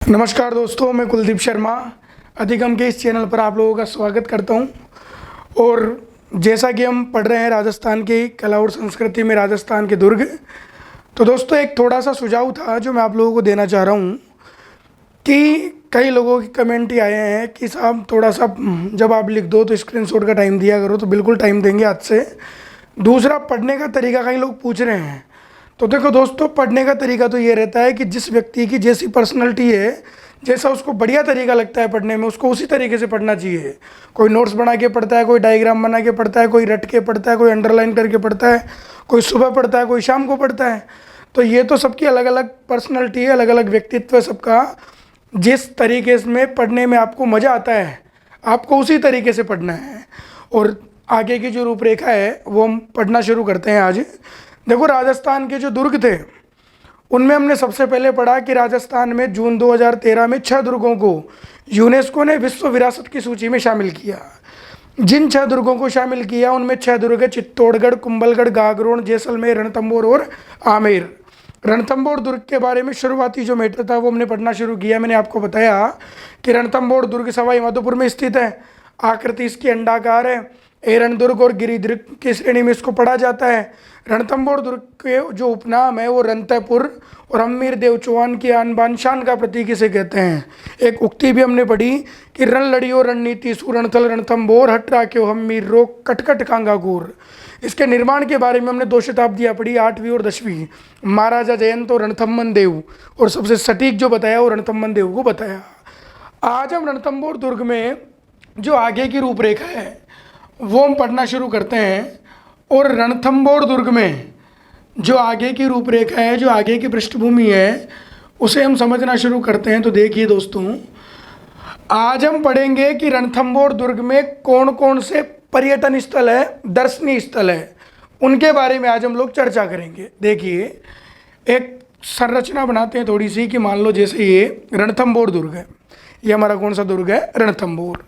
नमस्कार दोस्तों, मैं कुलदीप शर्मा अधिगम के इस चैनल पर आप लोगों का स्वागत करता हूं। और जैसा कि हम पढ़ रहे हैं राजस्थान की कला और संस्कृति में राजस्थान के दुर्ग, तो दोस्तों एक थोड़ा सा सुझाव था जो मैं आप लोगों को देना चाह रहा हूं कि कई लोगों के कमेंट ही आए हैं कि साहब थोड़ा सा जब आप लिख दो तो स्क्रीनशॉट का टाइम दिया करो। तो बिल्कुल टाइम देंगे आज से। दूसरा, पढ़ने का तरीका कई लोग पूछ रहे हैं। तो देखो दोस्तों, पढ़ने का तरीका तो ये रहता है कि जिस व्यक्ति की जैसी पर्सनैलिटी है, जैसा उसको बढ़िया तरीका लगता है पढ़ने में, उसको उसी तरीके से पढ़ना चाहिए। कोई नोट्स बना के पढ़ता है, कोई डायग्राम बना के पढ़ता है, कोई रट के पढ़ता है, कोई अंडरलाइन करके पढ़ता है, कोई सुबह पढ़ता है, कोई शाम को पढ़ता है। तो ये तो सबकी अलग अलग पर्सनैलिटी है, अलग अलग व्यक्तित्व है सबका। जिस तरीके में पढ़ने में आपको मज़ा आता है, आपको उसी तरीके से पढ़ना है। और आगे की जो रूपरेखा है वो हम पढ़ना शुरू करते हैं आज। देखो, राजस्थान के जो दुर्ग थे उनमें हमने सबसे पहले पढ़ा कि राजस्थान में जून 2013 में 6 दुर्गों को यूनेस्को ने विश्व विरासत की सूची में शामिल किया। जिन 6 दुर्गों को शामिल किया उनमें 6 दुर्ग है: चित्तौड़गढ़, कुंभलगढ़, गागरोन, जैसलमेर, रणथंभौर और आमेर। रणथंभौर दुर्ग के बारे में शुरुआती जो मैटर था वो हमने पढ़ना शुरू किया। मैंने आपको बताया कि रणथंभौर दुर्ग सवाई माधोपुर में स्थित है। आकृति इसकी अंडाकार है। एरन दुर्ग और गिरिदुर्ग की श्रेणी में इसको पढ़ा जाता है। रणथंभौर दुर्ग के जो उपनाम है वो रणतपुर और हम्मीर देव चौहान की आन बान शान का प्रतीक इसे कहते हैं। एक उक्ति भी हमने पढ़ी कि रण लड़ियो रणनीति सु रणथल रणथंभौर हट राख्यो हम्मीर रोक कटकट कांगागूर। इसके निर्माण के बारे में हमने 2 शताब्दियाँ पढ़ी, 8वीं और 10वीं। महाराजा जयंत और रणथंभन देव, और सबसे सटीक जो बताया वो रणथंभन देव को बताया। आज हम रणथंभौर दुर्ग में जो आगे की रूपरेखा है वो हम पढ़ना शुरू करते हैं। और रणथंभौर दुर्ग में जो आगे की रूपरेखा है, जो आगे की पृष्ठभूमि है, उसे हम समझना शुरू करते हैं। तो देखिए दोस्तों, आज हम पढ़ेंगे कि रणथंभौर दुर्ग में कौन कौन से पर्यटन स्थल है, दर्शनीय स्थल है, उनके बारे में आज हम लोग चर्चा करेंगे। देखिए, एक संरचना बनाते हैं थोड़ी सी कि मान लो जैसे ये रणथंभौर दुर्ग है, ये हमारा कौन सा दुर्ग है? रणथंभौर।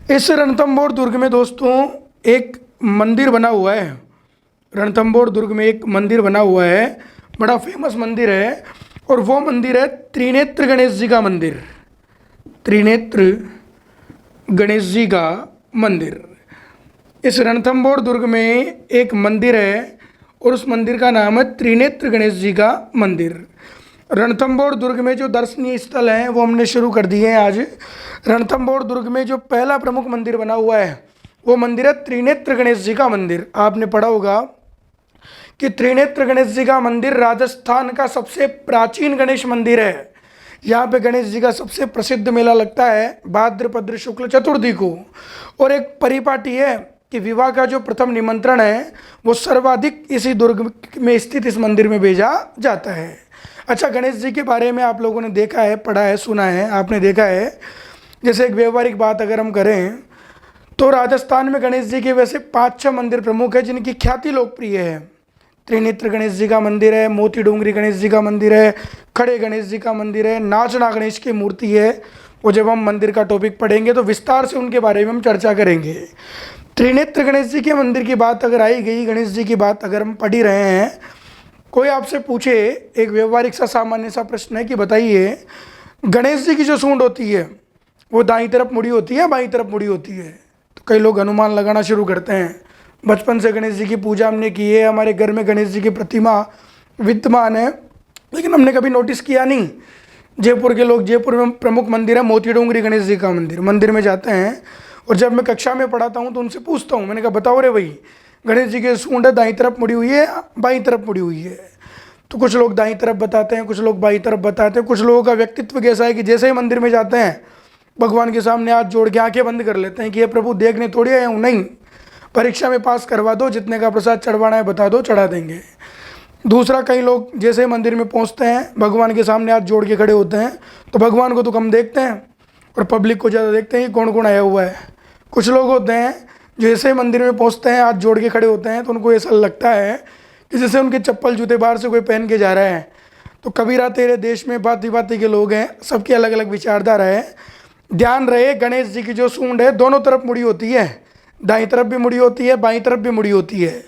इस रणथंभौर दुर्ग में दोस्तों एक मंदिर बना हुआ है। रणथंभौर दुर्ग में एक मंदिर बना हुआ है, बड़ा फेमस मंदिर है, और वो मंदिर है त्रिनेत्र गणेश जी का मंदिर। त्रिनेत्र गणेश जी का मंदिर। इस रणथंभौर दुर्ग में एक मंदिर है और उस मंदिर का नाम है त्रिनेत्र गणेश जी का मंदिर। रणथंभौर दुर्ग में जो दर्शनीय स्थल हैं वो हमने शुरू कर दिए हैं आज। रणथंभौर दुर्ग में जो पहला प्रमुख मंदिर बना हुआ है वो मंदिर है त्रिनेत्र गणेश जी का मंदिर। आपने पढ़ा होगा कि त्रिनेत्र गणेश जी का मंदिर राजस्थान का सबसे प्राचीन गणेश मंदिर है। यहाँ पे गणेश जी का सबसे प्रसिद्ध मेला लगता है भाद्रपद शुक्ल चतुर्थी को। और एक परिपाटी है कि विवाह का जो प्रथम निमंत्रण है वो सर्वाधिक इसी दुर्ग में स्थित इस मंदिर में भेजा जाता है। अच्छा, गणेश जी के बारे में आप लोगों ने देखा है, पढ़ा है, सुना है, आपने देखा है। जैसे एक व्यवहारिक बात अगर हम करें तो राजस्थान में गणेश जी के वैसे 5-6 मंदिर प्रमुख है जिनकी ख्याति लोकप्रिय है। त्रिनेत्र गणेश जी का मंदिर है, मोती डोंगरी गणेश जी का मंदिर है, खड़े गणेश जी का मंदिर है, नाचना गणेश की मूर्ति है। वो जब हम मंदिर का टॉपिक पढ़ेंगे तो विस्तार से उनके बारे में हम चर्चा करेंगे। त्रिनेत्र गणेश जी के मंदिर की बात अगर आई गई, गणेश जी की बात अगर हम पढ़ ही रहे हैं, कोई आपसे पूछे, एक व्यवहारिक सा सामान्य सा प्रश्न है कि बताइए गणेश जी की जो सूंड होती है वो दाईं तरफ मुड़ी होती है, बाईं तरफ मुड़ी होती है? तो कई लोग अनुमान लगाना शुरू करते हैं। बचपन से गणेश जी की पूजा हमने की है, हमारे घर में गणेश जी की प्रतिमा विद्यमान है, लेकिन हमने कभी नोटिस किया नहीं। जयपुर के लोग, जयपुर में प्रमुख मंदिर है मोती डोंगरी गणेश जी का मंदिर। मंदिर में जाते हैं और जब मैं कक्षा में पढ़ाता हूँ तो उनसे पूछता हूँ, मैंने कहा बताओ रे भाई, गणेश जी की सूंड है दाईं तरफ मुड़ी हुई है, बाईं तरफ मुड़ी हुई है? तो कुछ लोग दाईं तरफ बताते हैं, कुछ लोग बाईं तरफ बताते हैं। कुछ लोगों का व्यक्तित्व कैसा है कि जैसे ही मंदिर में जाते हैं भगवान के सामने हाथ जोड़ के आंखें बंद कर लेते हैं कि ये प्रभु देखने थोड़ी आया हूँ, नहीं, परीक्षा में पास करवा दो, जितने का प्रसाद चढ़वाना है बता दो, चढ़ा देंगे। दूसरा, कई लोग जैसे मंदिर में पहुँचते हैं भगवान के सामने हाथ जोड़ के खड़े होते हैं तो भगवान को तो कम देखते हैं और पब्लिक को ज़्यादा देखते हैं कि कौन कौन आया हुआ है। कुछ लोग होते हैं जैसे मंदिर में पहुँचते हैं हाथ जोड़ के खड़े होते हैं तो उनको ऐसा लगता है कि जैसे उनके चप्पल जूते बाहर से कोई पहन के जा रहा है। तो कबीरा तेरे देश में भांति भांति के लोग हैं, सबकी अलग अलग विचारधारा है। ध्यान रहे, गणेश जी की जो सूंड है दोनों तरफ मुड़ी होती है, दाईं तरफ भी मुड़ी होती है, बाईं तरफ भी मुड़ी होती है।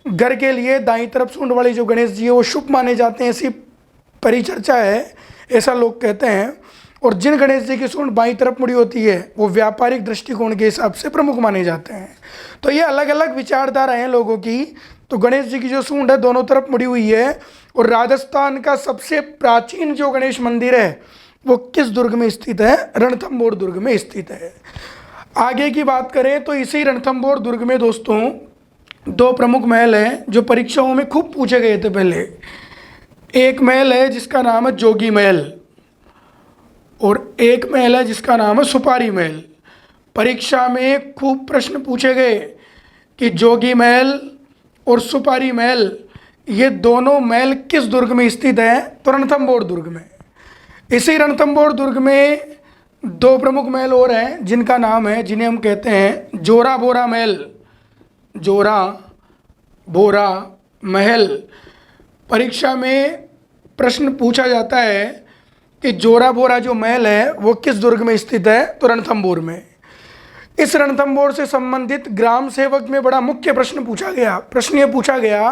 घर के लिए दाईं तरफ सूंड वाली जो गणेश जी है वो शुभ माने जाते हैं, ऐसी परिचर्चा है, ऐसा लोग कहते हैं। और जिन गणेश जी की सूंड बाईं तरफ मुड़ी होती है वो व्यापारिक दृष्टिकोण के हिसाब से प्रमुख माने जाते हैं। तो ये अलग अलग विचारधारा हैं लोगों की। तो गणेश जी की जो सूंड है दोनों तरफ मुड़ी हुई है। और राजस्थान का सबसे प्राचीन जो गणेश मंदिर है वो किस दुर्ग में स्थित है? रणथंभौर दुर्ग में स्थित है। आगे की बात करें तो इसी रणथंभौर दुर्ग में दोस्तों दो प्रमुख महल हैं जो परीक्षाओं में खूब पूछे गए थे पहले। एक महल है जिसका नाम है जोगी महल और एक महल है जिसका नाम है सुपारी महल। परीक्षा में खूब प्रश्न पूछे गए कि जोगी महल और सुपारी महल ये दोनों महल किस दुर्ग में स्थित हैं? तो रणथंभौर दुर्ग में। इसी रणथंभौर दुर्ग में दो प्रमुख महल और हैं जिनका नाम है, जिन्हें हम कहते हैं जोरा बोरा महल। जोरा बोरा महल। परीक्षा में प्रश्न पूछा जाता है कि जोरा बोरा जो महल है वो किस दुर्ग में स्थित है? तो रणथंभौर में। इस रणथंभौर से संबंधित ग्राम सेवक में बड़ा मुख्य प्रश्न पूछा गया। प्रश्न ये पूछा गया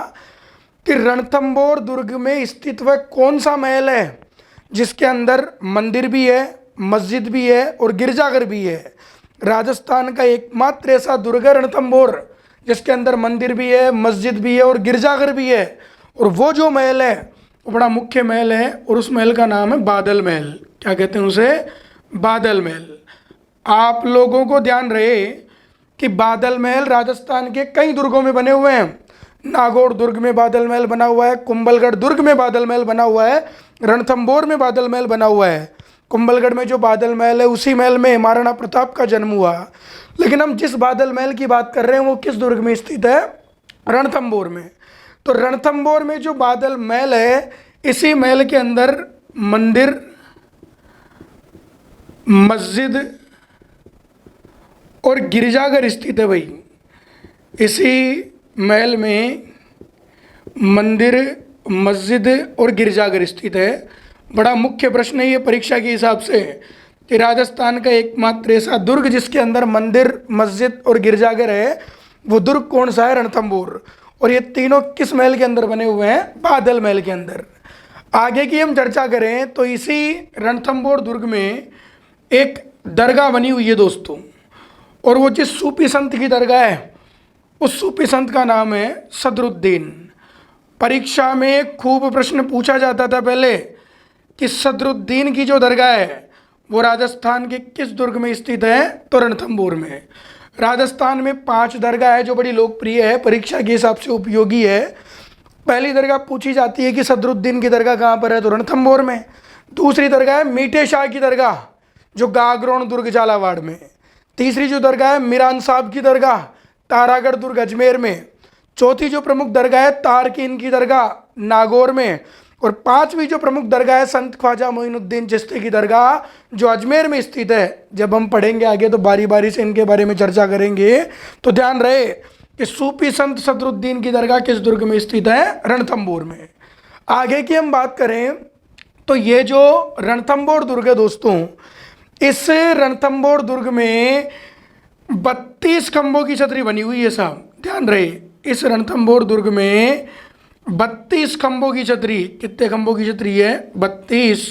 कि रणथंभौर दुर्ग में स्थित वह कौन सा महल है जिसके अंदर मंदिर भी है, मस्जिद भी है और गिरजाघर भी है। राजस्थान का एकमात्र ऐसा दुर्ग है रणथंभौर जिसके अंदर मंदिर भी है, मस्जिद भी है और गिरजाघर भी है। और वो जो महल है वो बड़ा मुख्य महल है और उस महल का नाम है बादल महल। क्या कहते हैं उसे? बादल महल। आप लोगों को ध्यान रहे कि बादल महल राजस्थान के कई दुर्गों में बने हुए हैं। नागौर दुर्ग में बादल महल बना हुआ है, कुंभलगढ़ दुर्ग में बादल महल बना हुआ है, रणथंभौर में बादल महल बना हुआ है। कुंभलगढ़ में जो बादल महल है उसी महल में महाराणा प्रताप का जन्म हुआ। लेकिन हम जिस बादल महल की बात कर रहे हैं वो किस दुर्ग में स्थित है? रणथंभौर में। तो रणथंभौर में जो बादल महल है इसी महल के अंदर मंदिर, मस्जिद और गिरजाघर स्थित है भाई। इसी महल में मंदिर, मस्जिद और गिरजाघर स्थित है। बड़ा मुख्य प्रश्न है ये परीक्षा के हिसाब से कि राजस्थान का एकमात्र ऐसा दुर्ग जिसके अंदर मंदिर, मस्जिद और गिरजाघर है वो दुर्ग कौन सा है? रणथंभौर। और ये तीनों किस महल के अंदर बने हुए हैं? बादल महल के अंदर। आगे की हम चर्चा करें तो इसी रणथंभौर दुर्ग में एक दरगाह बनी हुई है दोस्तों। और वो जिस सूफी संत की दरगाह है उस सूफी संत का नाम है सदरुद्दीन। परीक्षा में खूब प्रश्न पूछा जाता था पहले कि सदरुद्दीन की जो दरगाह है वो राजस्थान के किस दुर्ग में स्थित है? तो रणथंभौर में। राजस्थान में 5 दरगाह है जो बड़ी लोकप्रिय है, परीक्षा के हिसाब से उपयोगी है। पहली दरगाह पूछी जाती है कि सदरुद्दीन की दरगाह कहाँ पर है? तो रणथंभौर में। दूसरी दरगाह है मीठे शाह की दरगाह जो गागरोन दुर्ग झालावाड़ में। तीसरी जो दरगाह है मीरान साहब की दरगाह तारागढ़ दुर्ग अजमेर में। चौथी जो प्रमुख दरगाह है तारकीन की दरगाह नागौर में। और 5वीं जो प्रमुख दरगाह है संत ख्वाजा मोइनुद्दीन चिश्ती की दरगाह जो अजमेर में स्थित है। जब हम पढ़ेंगे आगे तो बारी बारी से इनके बारे में चर्चा करेंगे। तो ध्यान रहे कि सूफी संत सदरुद्दीन की दरगाह किस दुर्ग में स्थित है? रणथंभौर में। आगे की हम बात करें तो ये जो रणथंभौर दुर्ग है दोस्तों, इस रणथंभौर दुर्ग में 32 खंभों की छतरी बनी हुई है साहब। ध्यान रहे इस रणथंभौर दुर्ग में 32 खंभों की छतरी। कितने खंभों की छतरी है? 32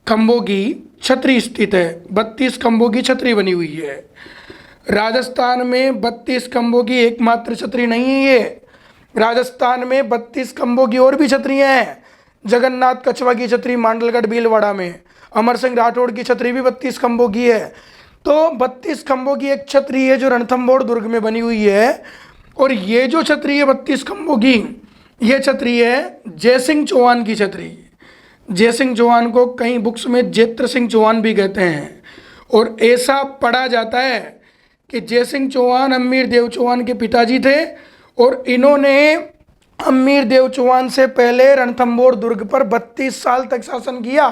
खंभों की छतरी स्थित है। 32 खंभों की छतरी बनी हुई है। राजस्थान में 32 खंभों की एकमात्र छतरी नहीं है ये। राजस्थान में 32 खंभों की और भी छतरियाँ हैं। जगन्नाथ कछवा की छतरी मांडलगढ़ भीलवाड़ा में, अमर सिंह राठौड़ की छतरी भी 32 खंभों की है। तो 32 खंभों की एक छतरी है जो रणथंभौर दुर्ग में बनी हुई है। और ये जो छतरी है 32 खंभों की, ये छतरी है जयसिंह चौहान की छतरी। जयसिंह चौहान को कई बुक्स में जेत्र सिंह चौहान भी कहते हैं। और ऐसा पढ़ा जाता है कि जयसिंह चौहान अम्मीर देव चौहान के पिताजी थे और इन्होंने अम्मीर देव चौहान से पहले रणथंभौर दुर्ग पर 32 साल तक शासन किया।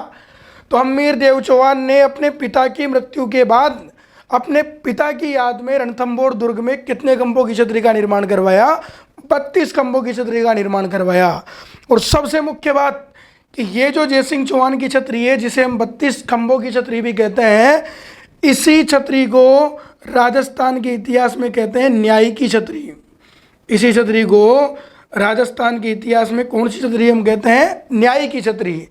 तो अम्मीर देव चौहान ने अपने पिता की मृत्यु के बाद अपने पिता की याद में रणथंभौर दुर्ग में कितने खंभों की छतरी का निर्माण करवाया? 32 खंभों की छतरी का निर्माण करवाया। और सबसे मुख्य बात कि ये जो जयसिंह चौहान की छतरी है जिसे हम 32 खंभों की छतरी भी कहते हैं, इसी छतरी को राजस्थान के इतिहास में कहते हैं न्याय की छतरी। इसी छतरी को राजस्थान के इतिहास में कौन सी छतरी हम कहते हैं? न्याय की छतरी।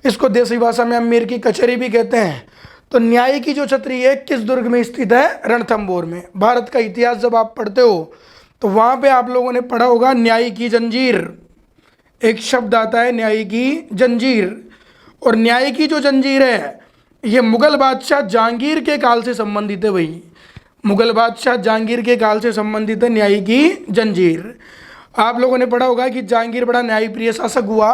इसको देसी भाषा में अमीर की कचहरी भी कहते हैं। तो न्याय की जो छतरी है किस दुर्ग में स्थित है? रणथंभौर में। भारत का इतिहास जब आप पढ़ते हो तो वहाँ पे आप लोगों ने पढ़ा होगा न्याय की जंजीर, एक शब्द आता है न्याय की जंजीर। और न्याय की जो जंजीर है ये मुगल बादशाह जहांगीर के काल से संबंधित है भाई, मुगल बादशाह जहांगीर के काल से संबंधित है न्याय की जंजीर। आप लोगों ने पढ़ा होगा कि जहांगीर बड़ा न्यायप्रिय शासक हुआ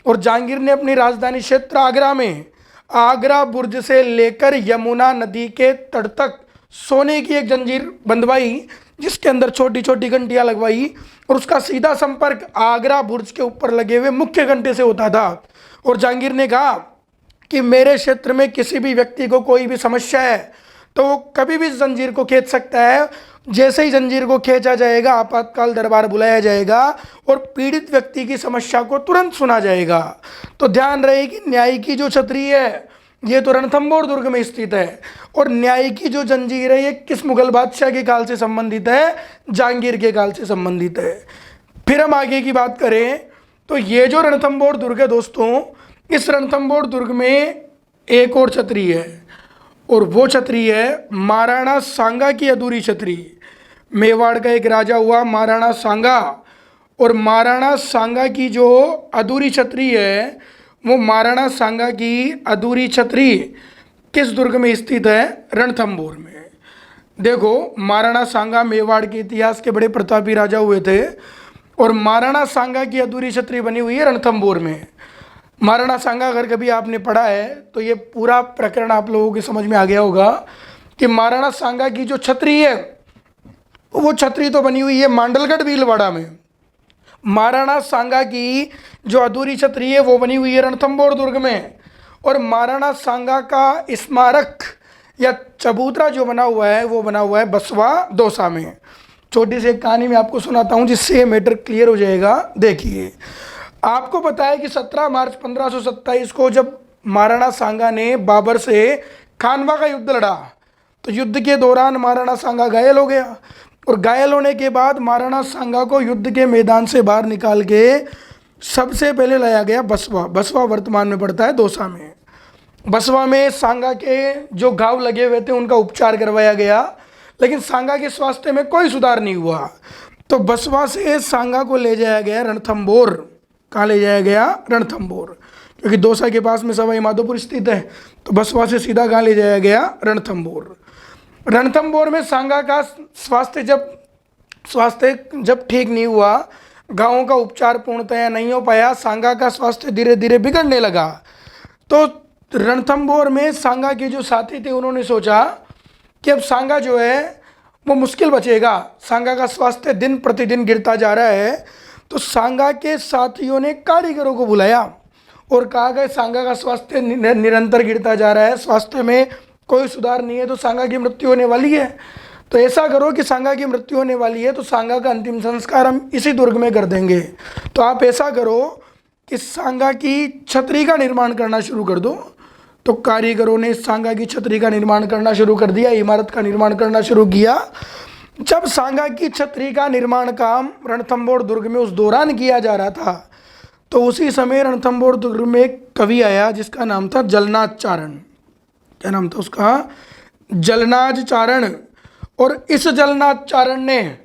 और जहांगीर ने अपनी राजधानी क्षेत्र आगरा में आगरा बुर्ज से लेकर यमुना नदी के तट तक सोने की एक जंजीर बंधवाई, जिसके अंदर छोटी छोटी घंटियां लगवाई और उसका सीधा संपर्क आगरा बुर्ज के ऊपर लगे हुए मुख्य घंटे से होता था। और जहांगीर ने कहा कि मेरे क्षेत्र में किसी भी व्यक्ति को कोई भी समस्या है तो वो कभी भी जंजीर को खींच सकता है। जैसे ही जंजीर को खींचा जाएगा आपातकाल दरबार बुलाया जाएगा और पीड़ित व्यक्ति की समस्या को तुरंत सुना जाएगा। तो ध्यान रहे कि न्याय की जो छतरी है ये तो रणथंभौर दुर्ग में स्थित है और न्याय की जो जंजीर है ये किस मुगल बादशाह के काल से संबंधित है? जहांगीर के काल से संबंधित है। फिर हम आगे की बात करें तो ये जो रणथंभौर दुर्ग है दोस्तों, इस रणथंभौर दुर्ग में एक और छतरी है और वो छतरी है महाराणा सांगा की अधूरी छतरी। मेवाड़ का एक राजा हुआ महाराणा सांगा और महाराणा सांगा की जो अधूरी छतरी है वो महाराणा सांगा की अधूरी छतरी किस दुर्ग में स्थित है? रणथंभौर में। देखो महाराणा सांगा मेवाड़ के इतिहास के बड़े प्रतापी राजा हुए थे और महाराणा सांगा की अधूरी छतरी बनी हुई है रणथंभौर में। महाराणा सांगा अगर कभी आपने पढ़ा है तो ये पूरा प्रकरण आप लोगों के समझ में आ गया होगा कि महाराणा सांगा की जो छतरी है वो छतरी तो बनी हुई है मांडलगढ़ भीलवाड़ा में। महाराणा सांगा की जो अधूरी छतरी है वो बनी हुई है रणथंभौर दुर्ग में। और महाराणा सांगा का स्मारक या चबूतरा जो बना हुआ है वो बना हुआ है बसवा दौसा में। छोटी सी एक कहानी मैं आपको सुनाता हूँ जिससे ये मैटर क्लियर हो जाएगा। देखिए आपको पता है कि 17 मार्च 1527 को जब महाराणा सांगा ने बाबर से खानवा का युद्ध लड़ा तो युद्ध के दौरान महाराणा सांगा घायल हो गया और घायल होने के बाद महाराणा सांगा को युद्ध के मैदान से बाहर निकाल के सबसे पहले लाया गया बसवा। बसवा वर्तमान में पड़ता है दौसा में। बसवा में सांगा के जो घाव लगे हुए थे उनका उपचार करवाया गया लेकिन सांगा के स्वास्थ्य में कोई सुधार नहीं हुआ। तो बसवा से सांगा को ले जाया गया रणथंभौर। कहाँ ले जाया गया? रणथंभौर, क्योंकि दौसा के पास में सवाई माधोपुर स्थित है। तो बसवा से सीधा कहाँ ले जाया गया? रणथंभौर। रणथंभौर में सांगा का स्वास्थ्य जब ठीक नहीं हुआ, घावों का उपचार पूर्णतया नहीं हो पाया, सांगा का स्वास्थ्य धीरे धीरे बिगड़ने लगा। तो रणथंभौर में सांगा के जो साथी थे उन्होंने सोचा कि अब सांगा जो है वो मुश्किल बचेगा, सांगा का स्वास्थ्य दिन प्रतिदिन गिरता जा रहा है। तो सांगा के साथियों ने कारीगरों को बुलाया और कहा कि सांगा का स्वास्थ्य निरंतर गिरता जा रहा है, स्वास्थ्य में कोई सुधार नहीं है, तो सांगा की मृत्यु होने वाली है। तो ऐसा करो कि सांगा की मृत्यु होने वाली है तो सांगा का अंतिम संस्कार हम इसी दुर्ग में कर देंगे। तो आप ऐसा करो कि सांगा की छतरी का निर्माण करना शुरू कर दो। तो कारीगरों ने सांगा की छतरी का निर्माण करना शुरू कर दिया, इमारत का निर्माण करना शुरू किया। जब सांगा की छतरी का निर्माण काम रणथंभौर दुर्ग में उस दौरान किया जा रहा था तो उसी समय रणथंभौर दुर्ग में एक कवि आया जिसका नाम था जलनाथ चारण। क्या नाम था उसका? जलनाथ चारण। और इस जलनाथ चारण ने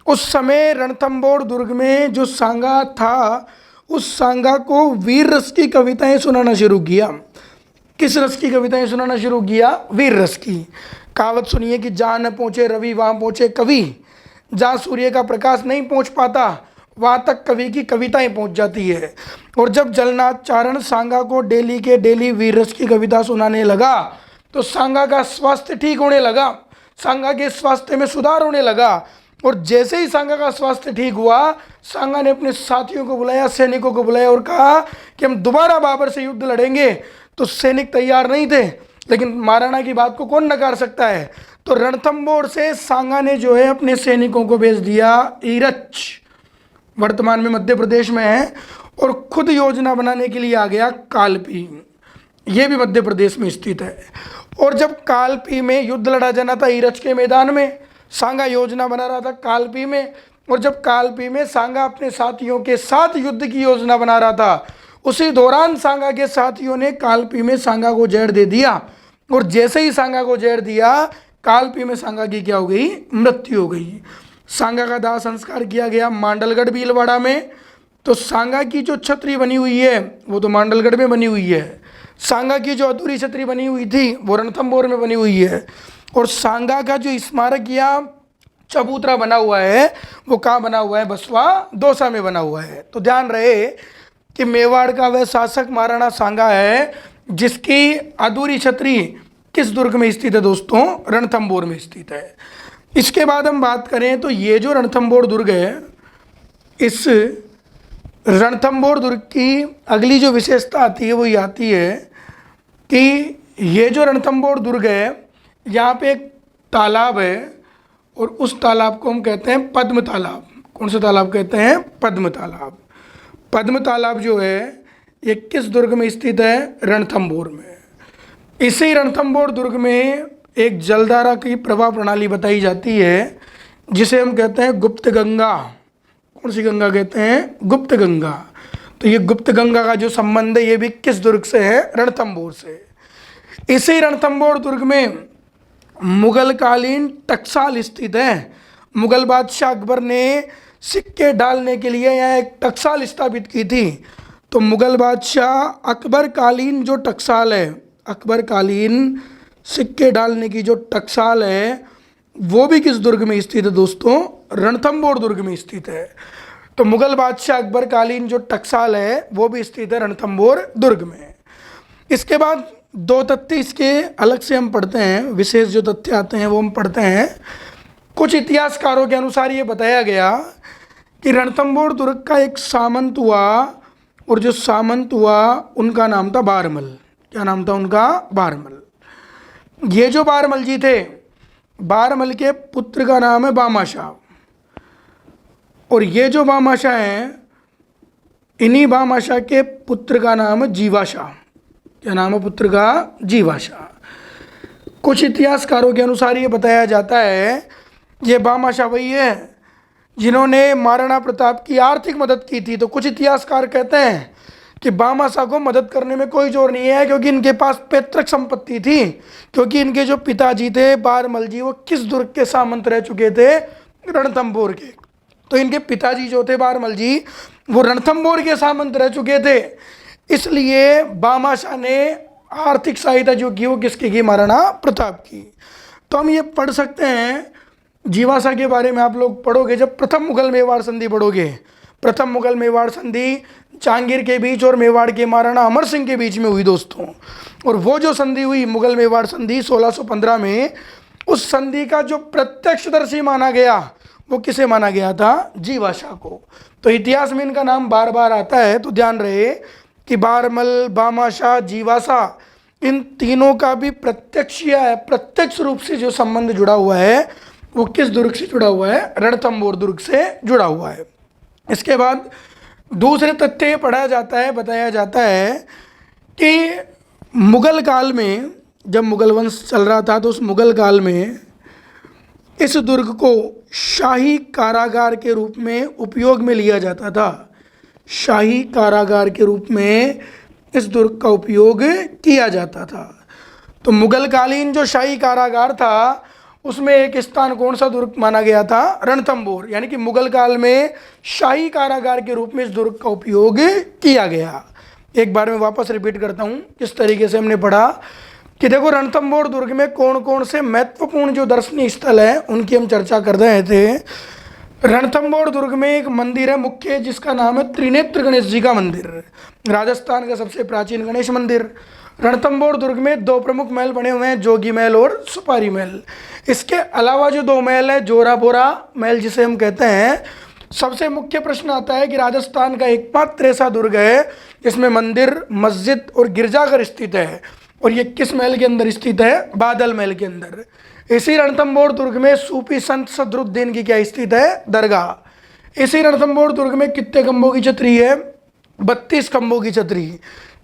उस समय रणथंभौर दुर्ग में जो सांगा था उस सांगा को वीर रस की कविताएं सुनाना शुरू किया। किस रस की कविताएं सुनाना शुरू किया? वीर रस की। कहावत सुनिए कि जहाँ न पहुँचे रवि वहाँ पहुँचे कवि, जहाँ सूर्य का प्रकाश नहीं पहुँच पाता वहाँ तक कवि की कविताएं पहुँच जाती है। और जब जलनाथ चारण सांगा को डेली के डेली वीर रस की कविता सुनाने लगा तो सांगा का स्वास्थ्य ठीक होने लगा, सांगा के स्वास्थ्य में सुधार होने लगा। और जैसे ही सांगा का स्वास्थ्य ठीक हुआ, सांगा ने अपने साथियों को बुलाया, सैनिकों को बुलाया और कहा कि हम दोबारा बाबर से युद्ध लड़ेंगे। तो सैनिक तैयार नहीं थे, लेकिन महाराणा की बात को कौन नकार सकता है। तो रणथंभौर से सांगा ने जो है अपने सैनिकों को भेज दिया ईरच, वर्तमान में मध्य प्रदेश में है, और खुद योजना बनाने के लिए आ गया कालपी, ये भी मध्य प्रदेश में स्थित है। और जब कालपी में युद्ध लड़ा जाना था ईरच के मैदान में, सांगा योजना बना रहा था कालपी में। और जब कालपी में सांगा अपने साथियों के साथ युद्ध की योजना बना रहा था, उसी दौरान सांगा के साथियों ने कालपी में सांगा को जहर दे दिया और जैसे ही सांगा को जहर दिया कालपी में सांगा की क्या हो गई, मृत्यु हो गई। सांगा का दाह संस्कार किया गया मांडलगढ़ भीलवाड़ा में। तो सांगा की जो छतरी बनी हुई है वो तो मांडलगढ़ में बनी हुई है, सांगा की जो अधूरी छतरी बनी हुई थी वो रणथंभौर में बनी हुई है, और सांगा का जो स्मारक या चबूतरा बना हुआ है वो कहाँ बना हुआ है, बसवा दौसा में बना हुआ है। तो ध्यान रहे कि मेवाड़ का वह शासक महाराणा सांगा है जिसकी अधूरी छतरी किस दुर्ग में स्थित है दोस्तों, रणथंभौर में स्थित है। इसके बाद हम बात करें तो ये जो रणथंभौर दुर्ग है, इस रणथंभौर दुर्ग की अगली जो विशेषता आती है वो ये आती है कि ये जो रणथंभौर दुर्ग है यहाँ पे एक तालाब है और उस तालाब को हम कहते हैं पद्म तालाब। कौन सा तालाब कहते हैं, पद्म तालाब। पद्म तालाब जो है ये किस दुर्ग में स्थित है, रणथंभौर में। इसी रणथंभौर दुर्ग में एक जलधारा की प्रवाह प्रणाली बताई जाती है जिसे हम कहते हैं गुप्त गंगा। कौन सी गंगा कहते हैं, गुप्त गंगा। तो ये गुप्त गंगा का जो संबंध है ये भी किस दुर्ग से है, रणथंभौर से। इसी रणथंभौर दुर्ग में मुगल कालीन टकसाल स्थित है। मुगल बादशाह अकबर ने सिक्के डालने के लिए यहाँ एक टकसाल स्थापित की थी। तो मुगल बादशाह अकबर कालीन जो टकसाल है, अकबर कालीन सिक्के डालने की जो टकसाल है वो भी किस दुर्ग में स्थित है दोस्तों, रणथंभौर दुर्ग में स्थित है। तो मुगल बादशाह अकबर कालीन जो टकसाल है वो भी स्थित है रणथंभौर दुर्ग में। इसके बाद दो तथ्य इसके अलग से हम पढ़ते हैं, विशेष जो तथ्य आते हैं वो हम पढ़ते हैं। कुछ इतिहासकारों के अनुसार ये बताया गया कि रणथंभौर दुर्ग का एक सामंत हुआ और जो सामंत हुआ उनका नाम था बारमल। क्या नाम था उनका, बारमल। ये जो बारमल जी थे, बारमल के पुत्र का नाम है बामाशाह, और ये जो बामाशाह हैं इन्हीं बामाशाह के पुत्र का नाम है जीवाशाह। क्या नाम है पुत्र का, जीवाशाह। कुछ इतिहासकारों के अनुसार ये बताया जाता है ये बामाशाह वही है जिन्होंने महाराणा प्रताप की आर्थिक मदद की थी। तो कुछ इतिहासकार कहते हैं कि बामाशाह को मदद करने में कोई जोर नहीं है क्योंकि इनके पास पैतृक संपत्ति थी, क्योंकि इनके जो पिताजी थे बारमल जी वो किस दुर्ग के सामंत रह चुके थे, रणथंभौर के। तो इनके पिताजी जो थे बारमल जी वो रणथंभौर के सामंत रह चुके थे, इसलिए बामाशाह ने आर्थिक सहायता जो की वो किसकी की, महाराणा प्रताप की। तो हम ये पढ़ सकते हैं जीवाशाह के बारे में। आप लोग पढ़ोगे जब प्रथम मुगल मेवाड़ संधि पढ़ोगे, प्रथम मुगल मेवाड़ संधि जहांगीर के बीच और मेवाड़ के महाराणा अमर सिंह के बीच में हुई दोस्तों। और वो जो संधि हुई मुगल मेवाड़ संधि 1615 में, उस संधि का जो प्रत्यक्षदर्शी माना गया वो किसे माना गया था, जीवाशाह को। तो इतिहास में इनका नाम बार बार आता है, तो ध्यान रहे कि बारमल, बामाशाह, जीवाशाह इन तीनों का भी प्रत्यक्ष रूप से जो संबंध जुड़ा हुआ है वो किस दुर्ग से जुड़ा हुआ है, रणथंभौर दुर्ग से जुड़ा हुआ है। इसके बाद दूसरे तथ्य पढ़ा जाता है, बताया जाता है कि मुगल काल में जब मुगल वंश चल रहा था तो उस मुगल काल में इस दुर्ग को शाही कारागार के रूप में उपयोग में लिया जाता था। शाही कारागार के रूप में इस दुर्ग का उपयोग किया जाता था। तो मुगल कालीन जो शाही कारागार था उसमें एक स्थान कौन सा दुर्ग माना गया था, रणथंभौर। यानी कि मुगल काल में शाही कारागार के रूप में इस दुर्ग का उपयोग किया गया। एक बार मैं वापस रिपीट करता हूँ किस तरीके से हमने पढ़ा कि देखो रणथंभौर दुर्ग में कौन कौन से महत्वपूर्ण जो दर्शनीय स्थल हैं उनकी हम चर्चा कर रहे थे। रणथंभौर दुर्ग में एक मंदिर है मुख्य जिसका नाम है त्रिनेत्र गणेश जी का मंदिर, राजस्थान का सबसे प्राचीन गणेश मंदिर। रणथंभौर दुर्ग में दो प्रमुख महल बने हुए हैं, जोगी महल और सुपारी महल। इसके अलावा जो दो महल है, जोरा बोरा महल जिसे हम कहते हैं। सबसे मुख्य प्रश्न आता है कि राजस्थान का एकमात्र ऐसा दुर्ग है जिसमें मंदिर, मस्जिद और गिरजाघर स्थित है, और ये किस महल के अंदर स्थित है, बादल महल के अंदर। इसी रणथंभौर दुर्ग में सूफी संत सदरुद्दीन की क्या स्थित है, दरगाह। इसी रणथंभौर दुर्ग में कितने खंभों की छतरी है, 32 खंभों की छतरी।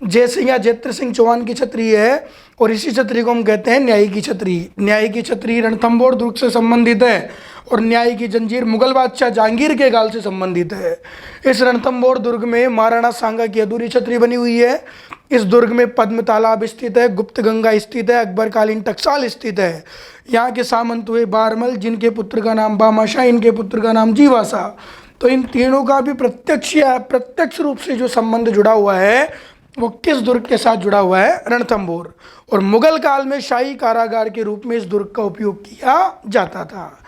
जयसिंह या जैत्र सिंह चौहान की छतरी है और इसी छतरी को हम कहते हैं न्यायी की छतरी। न्यायी की छतरी रणथंभौर दुर्ग से संबंधित है और न्यायी की जंजीर मुगल बादशाह जहांगीर के काल से संबंधित है। इस रणथंभौर दुर्ग में महाराणा सांगा की अधूरी छतरी बनी हुई है। इस दुर्ग में पद्म तालाब स्थित है, गुप्त गंगा स्थित है, अकबरकालीन टकसाल स्थित है। यहाँ के सामंत हुए बारमल, जिनके पुत्र का नाम बामाशाह, इनके पुत्र का नाम जीवासा। तो इन तीनों का भी प्रत्यक्ष या अप्रत्यक्ष रूप से जो संबंध जुड़ा हुआ है वो किस दुर्ग के साथ जुड़ा हुआ है? रणथंभौर। और मुगल काल में शाही कारागार के रूप में इस दुर्ग का उपयोग किया जाता था।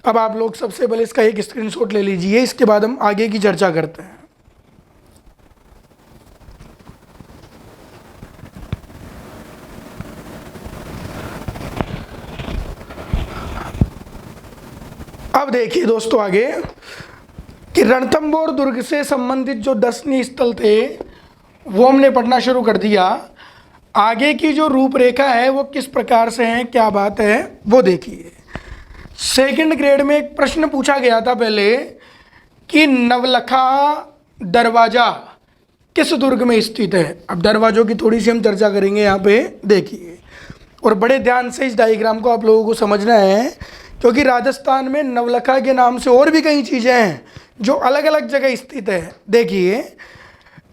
अब आप लोग सबसे पहले इसका एक स्क्रीनशॉट ले लीजिए, इसके बाद हम आगे की चर्चा करते हैं। अब देखिए दोस्तों आगे कि रणथंभौर दुर्ग से संबंधित जो दर्शनीय स्थल थे वो हमने पढ़ना शुरू कर दिया। आगे की जो रूपरेखा है वो किस प्रकार से है, क्या बात है वो देखिए। सेकंड ग्रेड में एक प्रश्न पूछा गया था पहले कि नवलखा दरवाजा किस दुर्ग में स्थित है। अब दरवाजों की थोड़ी सी हम चर्चा करेंगे यहाँ पे, देखिए। और बड़े ध्यान से इस डायग्राम को आप लोगों को समझना है, क्योंकि राजस्थान में नवलखा के नाम से और भी कई चीज़ें हैं जो अलग अलग जगह स्थित है। देखिए,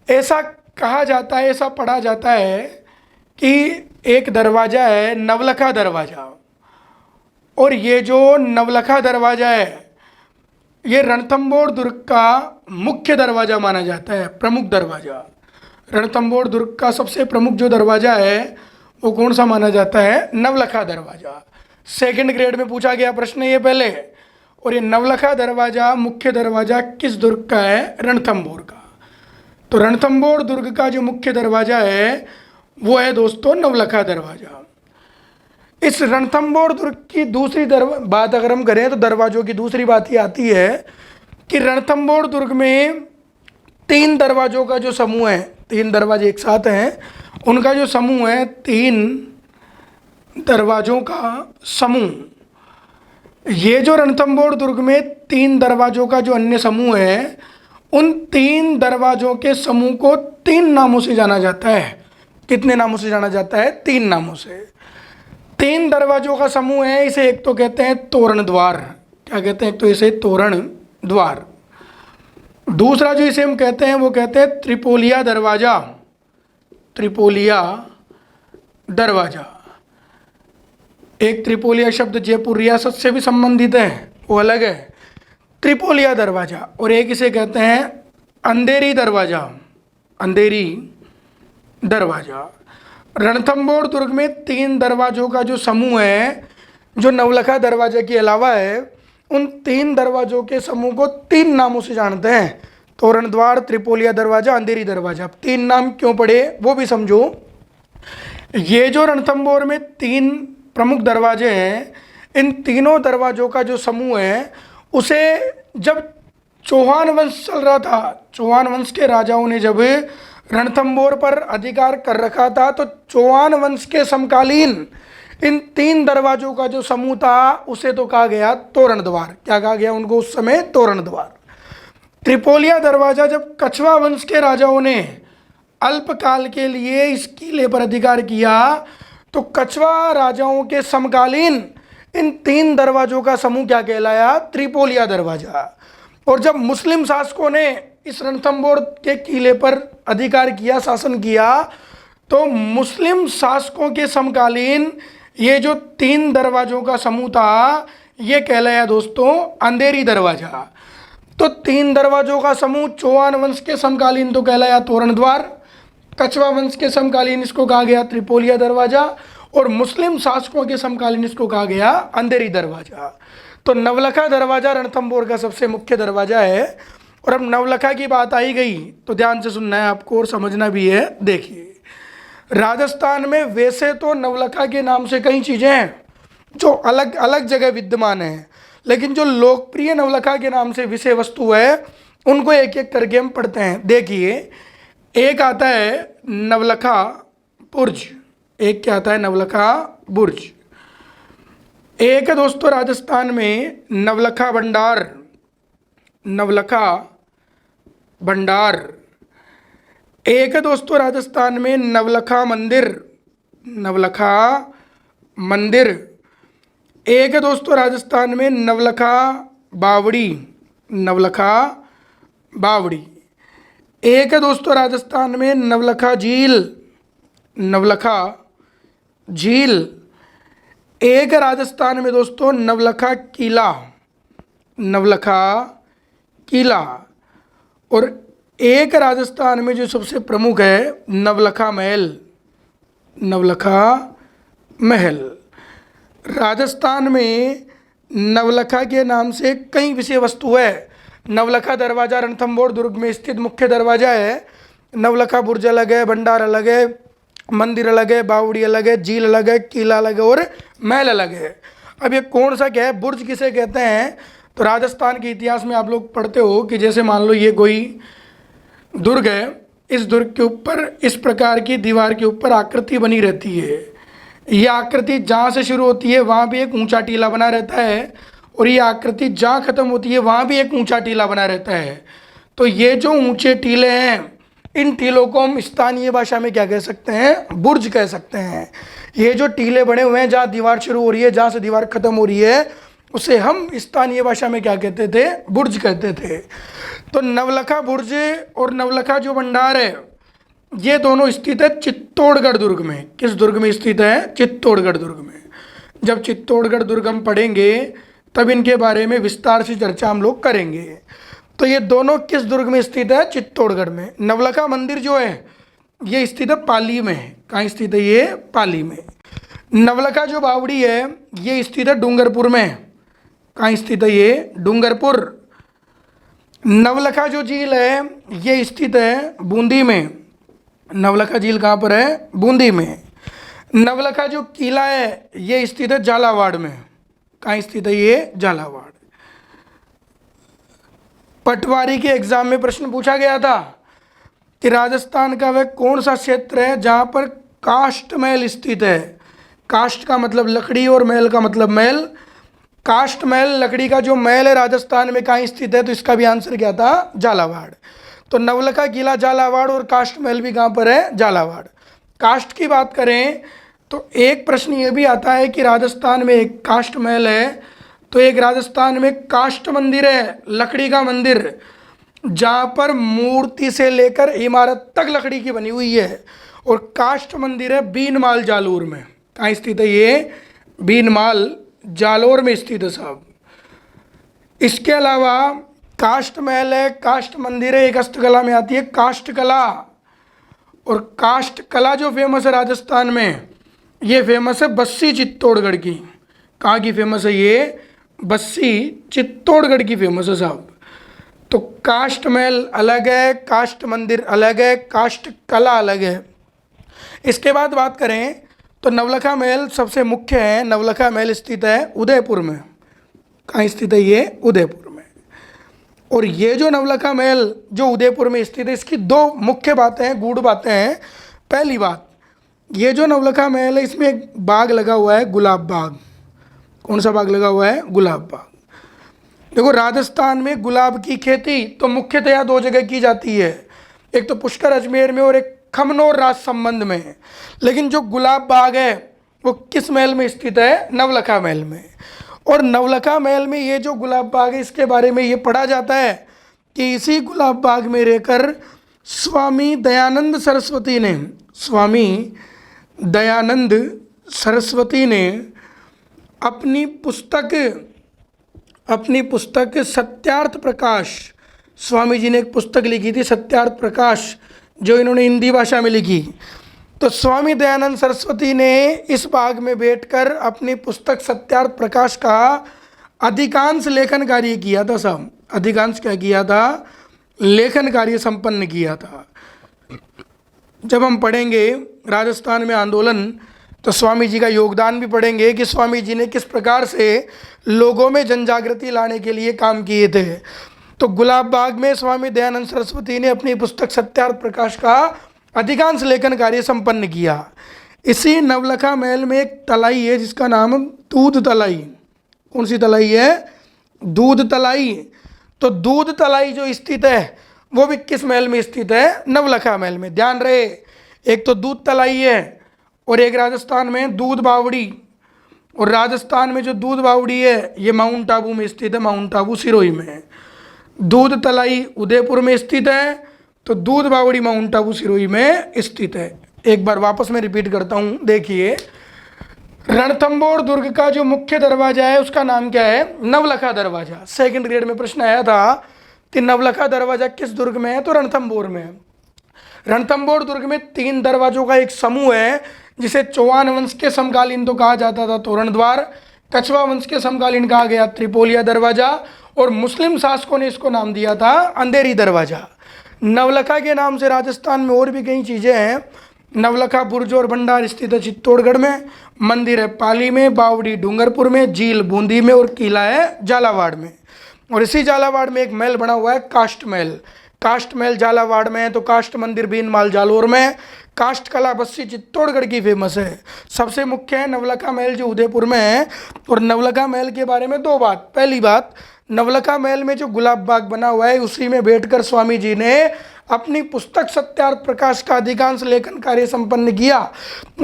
ऐसा कहा जाता है, ऐसा पढ़ा जाता है कि एक दरवाज़ा है नवलखा दरवाज़ा, और ये जो नवलखा दरवाज़ा है ये रणथंभौर दुर्ग का मुख्य दरवाज़ा माना जाता है, प्रमुख दरवाज़ा। रणथंभौर दुर्ग का सबसे प्रमुख जो दरवाज़ा है वो कौन सा माना जाता है? नवलखा दरवाज़ा। सेकंड ग्रेड में पूछा गया प्रश्न ये पहले। और ये नवलखा दरवाज़ा मुख्य दरवाज़ा किस दुर्ग का है? रणथंभौर का। तो रणथंभौर दुर्ग का जो मुख्य दरवाज़ा है वो है दोस्तों नवलखा दरवाज़ा। इस रणथंभौर दुर्ग की दूसरी बात अगर हम करें तो दरवाज़ों की दूसरी बात ये आती है कि रणथंभौर दुर्ग में 3 दरवाज़ों का जो समूह है, 3 दरवाजे एक साथ हैं, उनका जो समूह है 3 दरवाज़ों का समूह। ये जो रणथंभौर दुर्ग में 3 दरवाज़ों का जो अन्य समूह है, उन 3 दरवाज़ों के समूह को 3 नामों से जाना जाता है। कितने नामों से जाना जाता है? 3 नामों से। 3 दरवाज़ों का समूह है, इसे एक तो कहते हैं तोरण द्वार। क्या कहते हैं? तो इसे तोरण द्वार। दूसरा जो इसे हम कहते हैं वो कहते हैं त्रिपोलिया दरवाज़ा। त्रिपोलिया दरवाज़ा। एक त्रिपोलिया शब्द जयपुर रियासत से भी संबंधित है, वो अलग है, त्रिपोलिया दरवाज़ा। और एक इसे कहते हैं अंधेरी दरवाज़ा। अंधेरी दरवाज़ा। रणथंभौर दुर्ग में 3 दरवाज़ों का जो समूह है, जो नवलखा दरवाजे के अलावा है, उन 3 दरवाज़ों के समूह को 3 नामों से जानते हैं, तोरण द्वार, त्रिपोलिया दरवाज़ा, अंधेरी दरवाज़ा। 3 नाम क्यों पड़े वो भी समझो। ये जो रणथंभौर में 3 प्रमुख दरवाजे हैं, इन तीनों दरवाज़ों का जो समूह है उसे जब चौहान वंश चल रहा था, चौहान वंश के राजाओं ने जब रणथंभौर पर अधिकार कर रखा था, तो चौहान वंश के समकालीन इन 3 दरवाज़ों का जो समूह था उसे तो कहा गया तोरण द्वार। क्या कहा गया उनको उस समय? तोरण द्वार। त्रिपोलिया दरवाज़ा जब कछवा वंश के राजाओं ने अल्पकाल के लिए इस किले पर अधिकार किया, तो कछवा राजाओं के समकालीन इन 3 दरवाज़ों का समूह क्या कहलाया? त्रिपोलिया दरवाज़ा। और जब मुस्लिम शासकों ने इस रणथंभौर के किले पर अधिकार किया, शासन किया, तो मुस्लिम शासकों के समकालीन ये जो 3 दरवाज़ों का समूह था ये कहलाया दोस्तों अंधेरी दरवाज़ा। तो 3 दरवाज़ों का समूह चौहान वंश के समकालीन तो कहलाया तोरण द्वार, कछवा वंश के समकालीन इसको कहा गया त्रिपोलिया दरवाज़ा, और मुस्लिम शासकों के समकालीन इसको कहा गया अंधेरी दरवाज़ा। तो नवलखा दरवाज़ा रणथंभौर का सबसे मुख्य दरवाज़ा है। और अब नवलखा की बात आई गई तो ध्यान से सुनना है आपको और समझना भी है। देखिए, राजस्थान में वैसे तो नवलखा के नाम से कई चीज़ें हैं जो अलग अलग जगह विद्यमान हैं, लेकिन जो लोकप्रिय नवलखा के नाम से विषय वस्तु है उनको एक एक करके हम पढ़ते हैं। देखिए, एक आता है नवलखा बुर्ज। एक क्या आता है? नवलखा बुर्ज। एक है दोस्तों राजस्थान में नवलखा भंडार। नवलखा भंडार। एक है दोस्तों राजस्थान में नवलखा मंदिर, नवलखा मंदिर। एक है दोस्तों राजस्थान में नवलखा बावड़ी, नवलखा बावड़ी। एक है दोस्तों राजस्थान में नवलखा झील, नवलखा झील। एक है राजस्थान में दोस्तों नवलखा किला, नवलखा किला। और एक राजस्थान में जो सबसे प्रमुख है नवलखा महल, नवलखा महल। राजस्थान में नवलखा के नाम से कई विषय वस्तु है। नवलखा दरवाज़ा रणथंभौर दुर्ग में स्थित मुख्य दरवाज़ा है। नवलखा बुर्ज अलग है, भंडार अलग है, मंदिर अलग है, बावड़ी अलग है, झील अलग है, किला अलग है और महल अलग है। अब ये कौन सा क्या है, बुर्ज किसे कहते हैं? तो राजस्थान के इतिहास में आप लोग पढ़ते हो कि जैसे मान लो ये कोई दुर्ग है, इस दुर्ग के ऊपर इस प्रकार की दीवार के ऊपर आकृति बनी रहती है। यह आकृति जहाँ से शुरू होती है वहाँ भी एक ऊंचा टीला बना रहता है और ये आकृति जहाँ खत्म होती है वहाँ भी एक ऊंचा टीला बना रहता है। तो ये जो ऊंचे टीले हैं, इन टीलों को हम स्थानीय भाषा में क्या कह सकते हैं? बुर्ज कह सकते हैं। ये जो टीले बने हुए हैं जहाँ दीवार शुरू हो रही है, जहाँ से दीवार खत्म हो रही है, उसे हम स्थानीय भाषा में क्या कहते थे? बुर्ज कहते थे। तो नवलखा बुर्ज और नवलखा जो भंडार है, ये दोनों स्थित है चित्तौड़गढ़ दुर्ग में। किस दुर्ग में स्थित है? चित्तौड़गढ़ दुर्ग में। जब चित्तौड़गढ़ दुर्ग हम पढ़ेंगे तब इनके बारे में विस्तार से चर्चा हम लोग करेंगे। तो ये दोनों किस दुर्ग में स्थित है? चित्तौड़गढ़ में। नवलखा मंदिर जो है ये स्थित है पाली में। कहाँ स्थित है? ये पाली में। नवलखा जो बावड़ी है ये स्थित है डूंगरपुर में। कहाँ स्थित है? ये डूंगरपुर। नवलखा जो झील है ये स्थित है बूंदी में। नवलखा झील कहाँ पर है? बूंदी में। नवलखा जो किला है ये स्थित है झालावाड़ में। कहाँ स्थित है? ये झालावाड़। पटवारी के एग्जाम में प्रश्न पूछा गया था कि राजस्थान का वह कौन सा क्षेत्र है जहाँ पर काष्ठ महल स्थित है। काष्ठ का मतलब लकड़ी और महल का मतलब महल। काष्ठ महल लकड़ी का जो महल है राजस्थान में कहाँ स्थित है? तो इसका भी आंसर क्या था? झालावाड़। तो नवलखा किला झालावाड़ और काष्ठ महल भी कहाँ पर है? झालावाड़। काष्ठ की बात करें तो एक प्रश्न ये भी आता है कि राजस्थान में एक काष्ठ महल है तो एक राजस्थान में काष्ठ मंदिर है, लकड़ी का मंदिर, जहाँ पर मूर्ति से लेकर इमारत तक लकड़ी की बनी हुई है। और काष्ठ मंदिर है बीनमाल जालोर में। कहाँ स्थित है? ये बीनमाल जालोर में स्थित है साहब। इसके अलावा काष्ठ महल है, काष्ठ मंदिर है, एक हस्तकला में आती है काष्ठ कला। और काष्ठ कला जो फेमस है राजस्थान में, ये फेमस है बस्सी चित्तौड़गढ़ की। कहाँ की फेमस है? ये बस्सी चित्तौड़गढ़ की फेमस है साहब। तो काष्ठ महल अलग है, काष्ठ मंदिर अलग है, काष्ठ कला अलग है। इसके बाद बात करें तो नवलखा महल सबसे मुख्य है। नवलखा महल स्थित है उदयपुर में। कहाँ स्थित है? ये उदयपुर में। और ये जो नवलखा महल जो उदयपुर में स्थित है, इसकी दो मुख्य बातें हैं, गूढ़ बातें हैं। पहली बात, ये जो नवलखा महल है इसमें एक बाग लगा हुआ है, गुलाब बाग। कौन सा बाग लगा हुआ है? गुलाब बाग। देखो राजस्थान में गुलाब की खेती तो मुख्यतया दो जगह की जाती है, एक तो पुष्कर अजमेर में और एक खमनोर राजसंबंध में। लेकिन जो गुलाब बाग है वो किस महल में स्थित है? नवलखा महल में। और नवलखा महल में ये जो गुलाब बाग है इसके बारे में ये पढ़ा जाता है कि इसी गुलाब बाग में रहकर स्वामी दयानंद सरस्वती ने, स्वामी दयानंद सरस्वती ने अपनी पुस्तक सत्यार्थ प्रकाश, स्वामी जी ने एक पुस्तक लिखी थी सत्यार्थ प्रकाश, जो इन्होंने हिंदी भाषा में लिखी। तो स्वामी दयानंद सरस्वती ने इस बाग में बैठकर अपनी पुस्तक सत्यार्थ प्रकाश का अधिकांश लेखन कार्य किया था साहब। अधिकांश क्या किया था? लेखन कार्य संपन्न किया था। जब हम पढ़ेंगे राजस्थान में आंदोलन तो स्वामी जी का योगदान भी पढ़ेंगे कि स्वामी जी ने किस प्रकार से लोगों में जनजागृति लाने के लिए काम किए थे। तो गुलाब बाग में स्वामी दयानंद सरस्वती ने अपनी पुस्तक सत्यार्थ प्रकाश का अधिकांश लेखन कार्य संपन्न किया। इसी नवलखा महल में एक तलाई है जिसका नाम दूध तलाई। कौन सी तलाई है? दूध तलाई। तो दूध तलाई जो स्थित है वो भी किस महल में स्थित है? नवलखा महल में। ध्यान रहे, एक तो दूध तलाई है और एक राजस्थान में दूध बावड़ी। और राजस्थान में जो दूध बावड़ी है ये माउंट आबू में स्थित है, माउंट आबू सिरोही में। दूध तलाई उदयपुर में स्थित है, तो दूध बावड़ी माउंट आबू सिरोही में स्थित है। एक बार वापस में रिपीट करता हूँ, देखिए रणथंभौर दुर्ग का जो मुख्य दरवाजा है उसका नाम क्या है? नवलखा दरवाजा। सेकंड ग्रेड में प्रश्न आया था कि नवलखा दरवाजा किस दुर्ग में है? तो रणथंभौर में है। रणथंभौर दुर्ग में 3 दरवाजों का एक समूह है, जिसे चौहान वंश के समकालीन तो कहा जाता था तोरण द्वार, कछवा वंश के समकालीन कहा गया त्रिपोलिया दरवाजा, और मुस्लिम शासकों ने इसको नाम दिया था अंधेरी दरवाजा। नवलखा के नाम से राजस्थान में और भी कई चीज़ें हैं। नवलखा बुर्ज और भंडार स्थित है चित्तौड़गढ़ में, मंदिर है पाली में, बावड़ी डूंगरपुर में, झील बूंदी में, और किला है झालावाड़ में। और इसी झालावाड़ में एक महल बना हुआ है काष्ठ महल। काष्ठ महल झालावाड़ में है, तो काष्ठ मंदिर बीनमाल जालोर में। काष्ठ कला बस्सी चित्तौड़गढ़ की फेमस है। सबसे मुख्य है नवलखा महल जो उदयपुर में है। और नवलखा महल के बारे में 2 बात। पहली बात, नवलखा महल में जो गुलाब बाग बना हुआ है उसी में बैठकर स्वामी जी ने अपनी पुस्तक सत्यार्थ प्रकाश का अधिकांश लेखन कार्य संपन्न किया।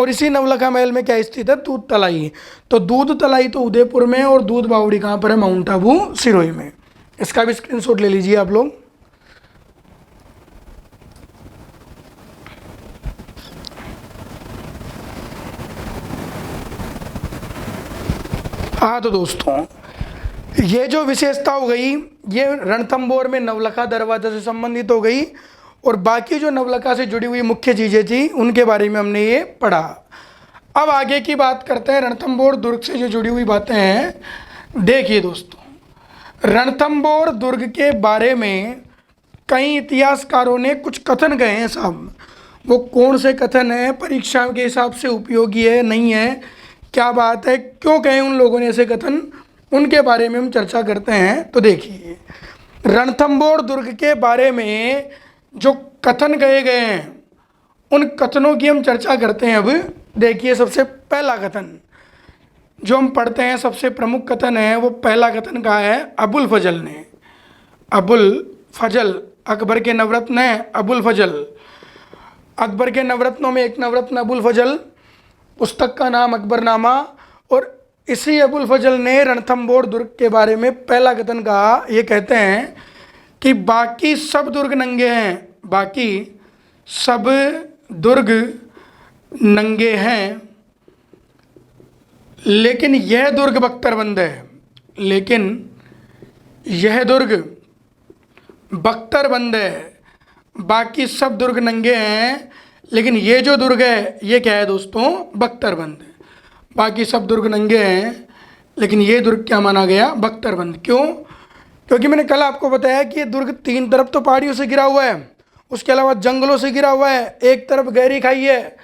और इसी नवलखा महल में क्या स्थित है? दूध तलाई। तो दूध तलाई तो उदयपुर में, और दूध बावड़ी कहाँ पर है? माउंट आबू सिरोही में। इसका भी स्क्रीनशॉट ले लीजिए आप लोग। हाँ तो दोस्तों, ये जो विशेषता हो गई ये रणथंभौर में नवलखा दरवाजा से संबंधित हो गई, और बाकी जो नवलखा से जुड़ी हुई मुख्य चीज़ें थी उनके बारे में हमने ये पढ़ा। अब आगे की बात करते हैं रणथंभौर दुर्ग से जो जुड़ी हुई बातें हैं। देखिए दोस्तों, रणथंभौर दुर्ग के बारे में कई इतिहासकारों ने कुछ कथन कहे हैं साहब। वो कौन से कथन हैं, परीक्षा के हिसाब से उपयोगी है नहीं है, क्या बात है, क्यों कहे उन लोगों ने ऐसे कथन, उनके बारे में हम चर्चा करते हैं। तो देखिए, रणथंभौर दुर्ग के बारे में जो कथन कहे गए हैं उन कथनों की हम चर्चा करते हैं। अब देखिए, सबसे पहला कथन जो हम पढ़ते हैं, सबसे प्रमुख कथन है, वो पहला कथन कहा है अबुल फजल ने। अबुल फजल अकबर के नवरत्न है अबुल फजल। अकबर के नवरत्नों में एक नवरत्न अबुल फजल, पुस्तक का नाम अकबरनामा। और इसी अबुल फजल ने रणथंभौर दुर्ग के बारे में पहला कथन कहा। ये कहते हैं कि बाकी सब दुर्ग नंगे हैं, बाकी सब दुर्ग नंगे हैं, लेकिन यह दुर्ग बख्तरबंद है। लेकिन यह दुर्ग बख्तरबंद है। बाकी सब दुर्ग नंगे हैं, लेकिन ये जो दुर्ग है ये क्या है दोस्तों? बख्तरबंद है। बाकी सब दुर्ग नंगे हैं, लेकिन ये दुर्ग क्या माना गया? बख्तरबंद। क्यों? क्योंकि मैंने कल आपको बताया कि ये दुर्ग 3 तरफ तो पहाड़ियों से घिरा हुआ है, उसके अलावा जंगलों से घिरा हुआ है, एक तरफ गहरी खाई है।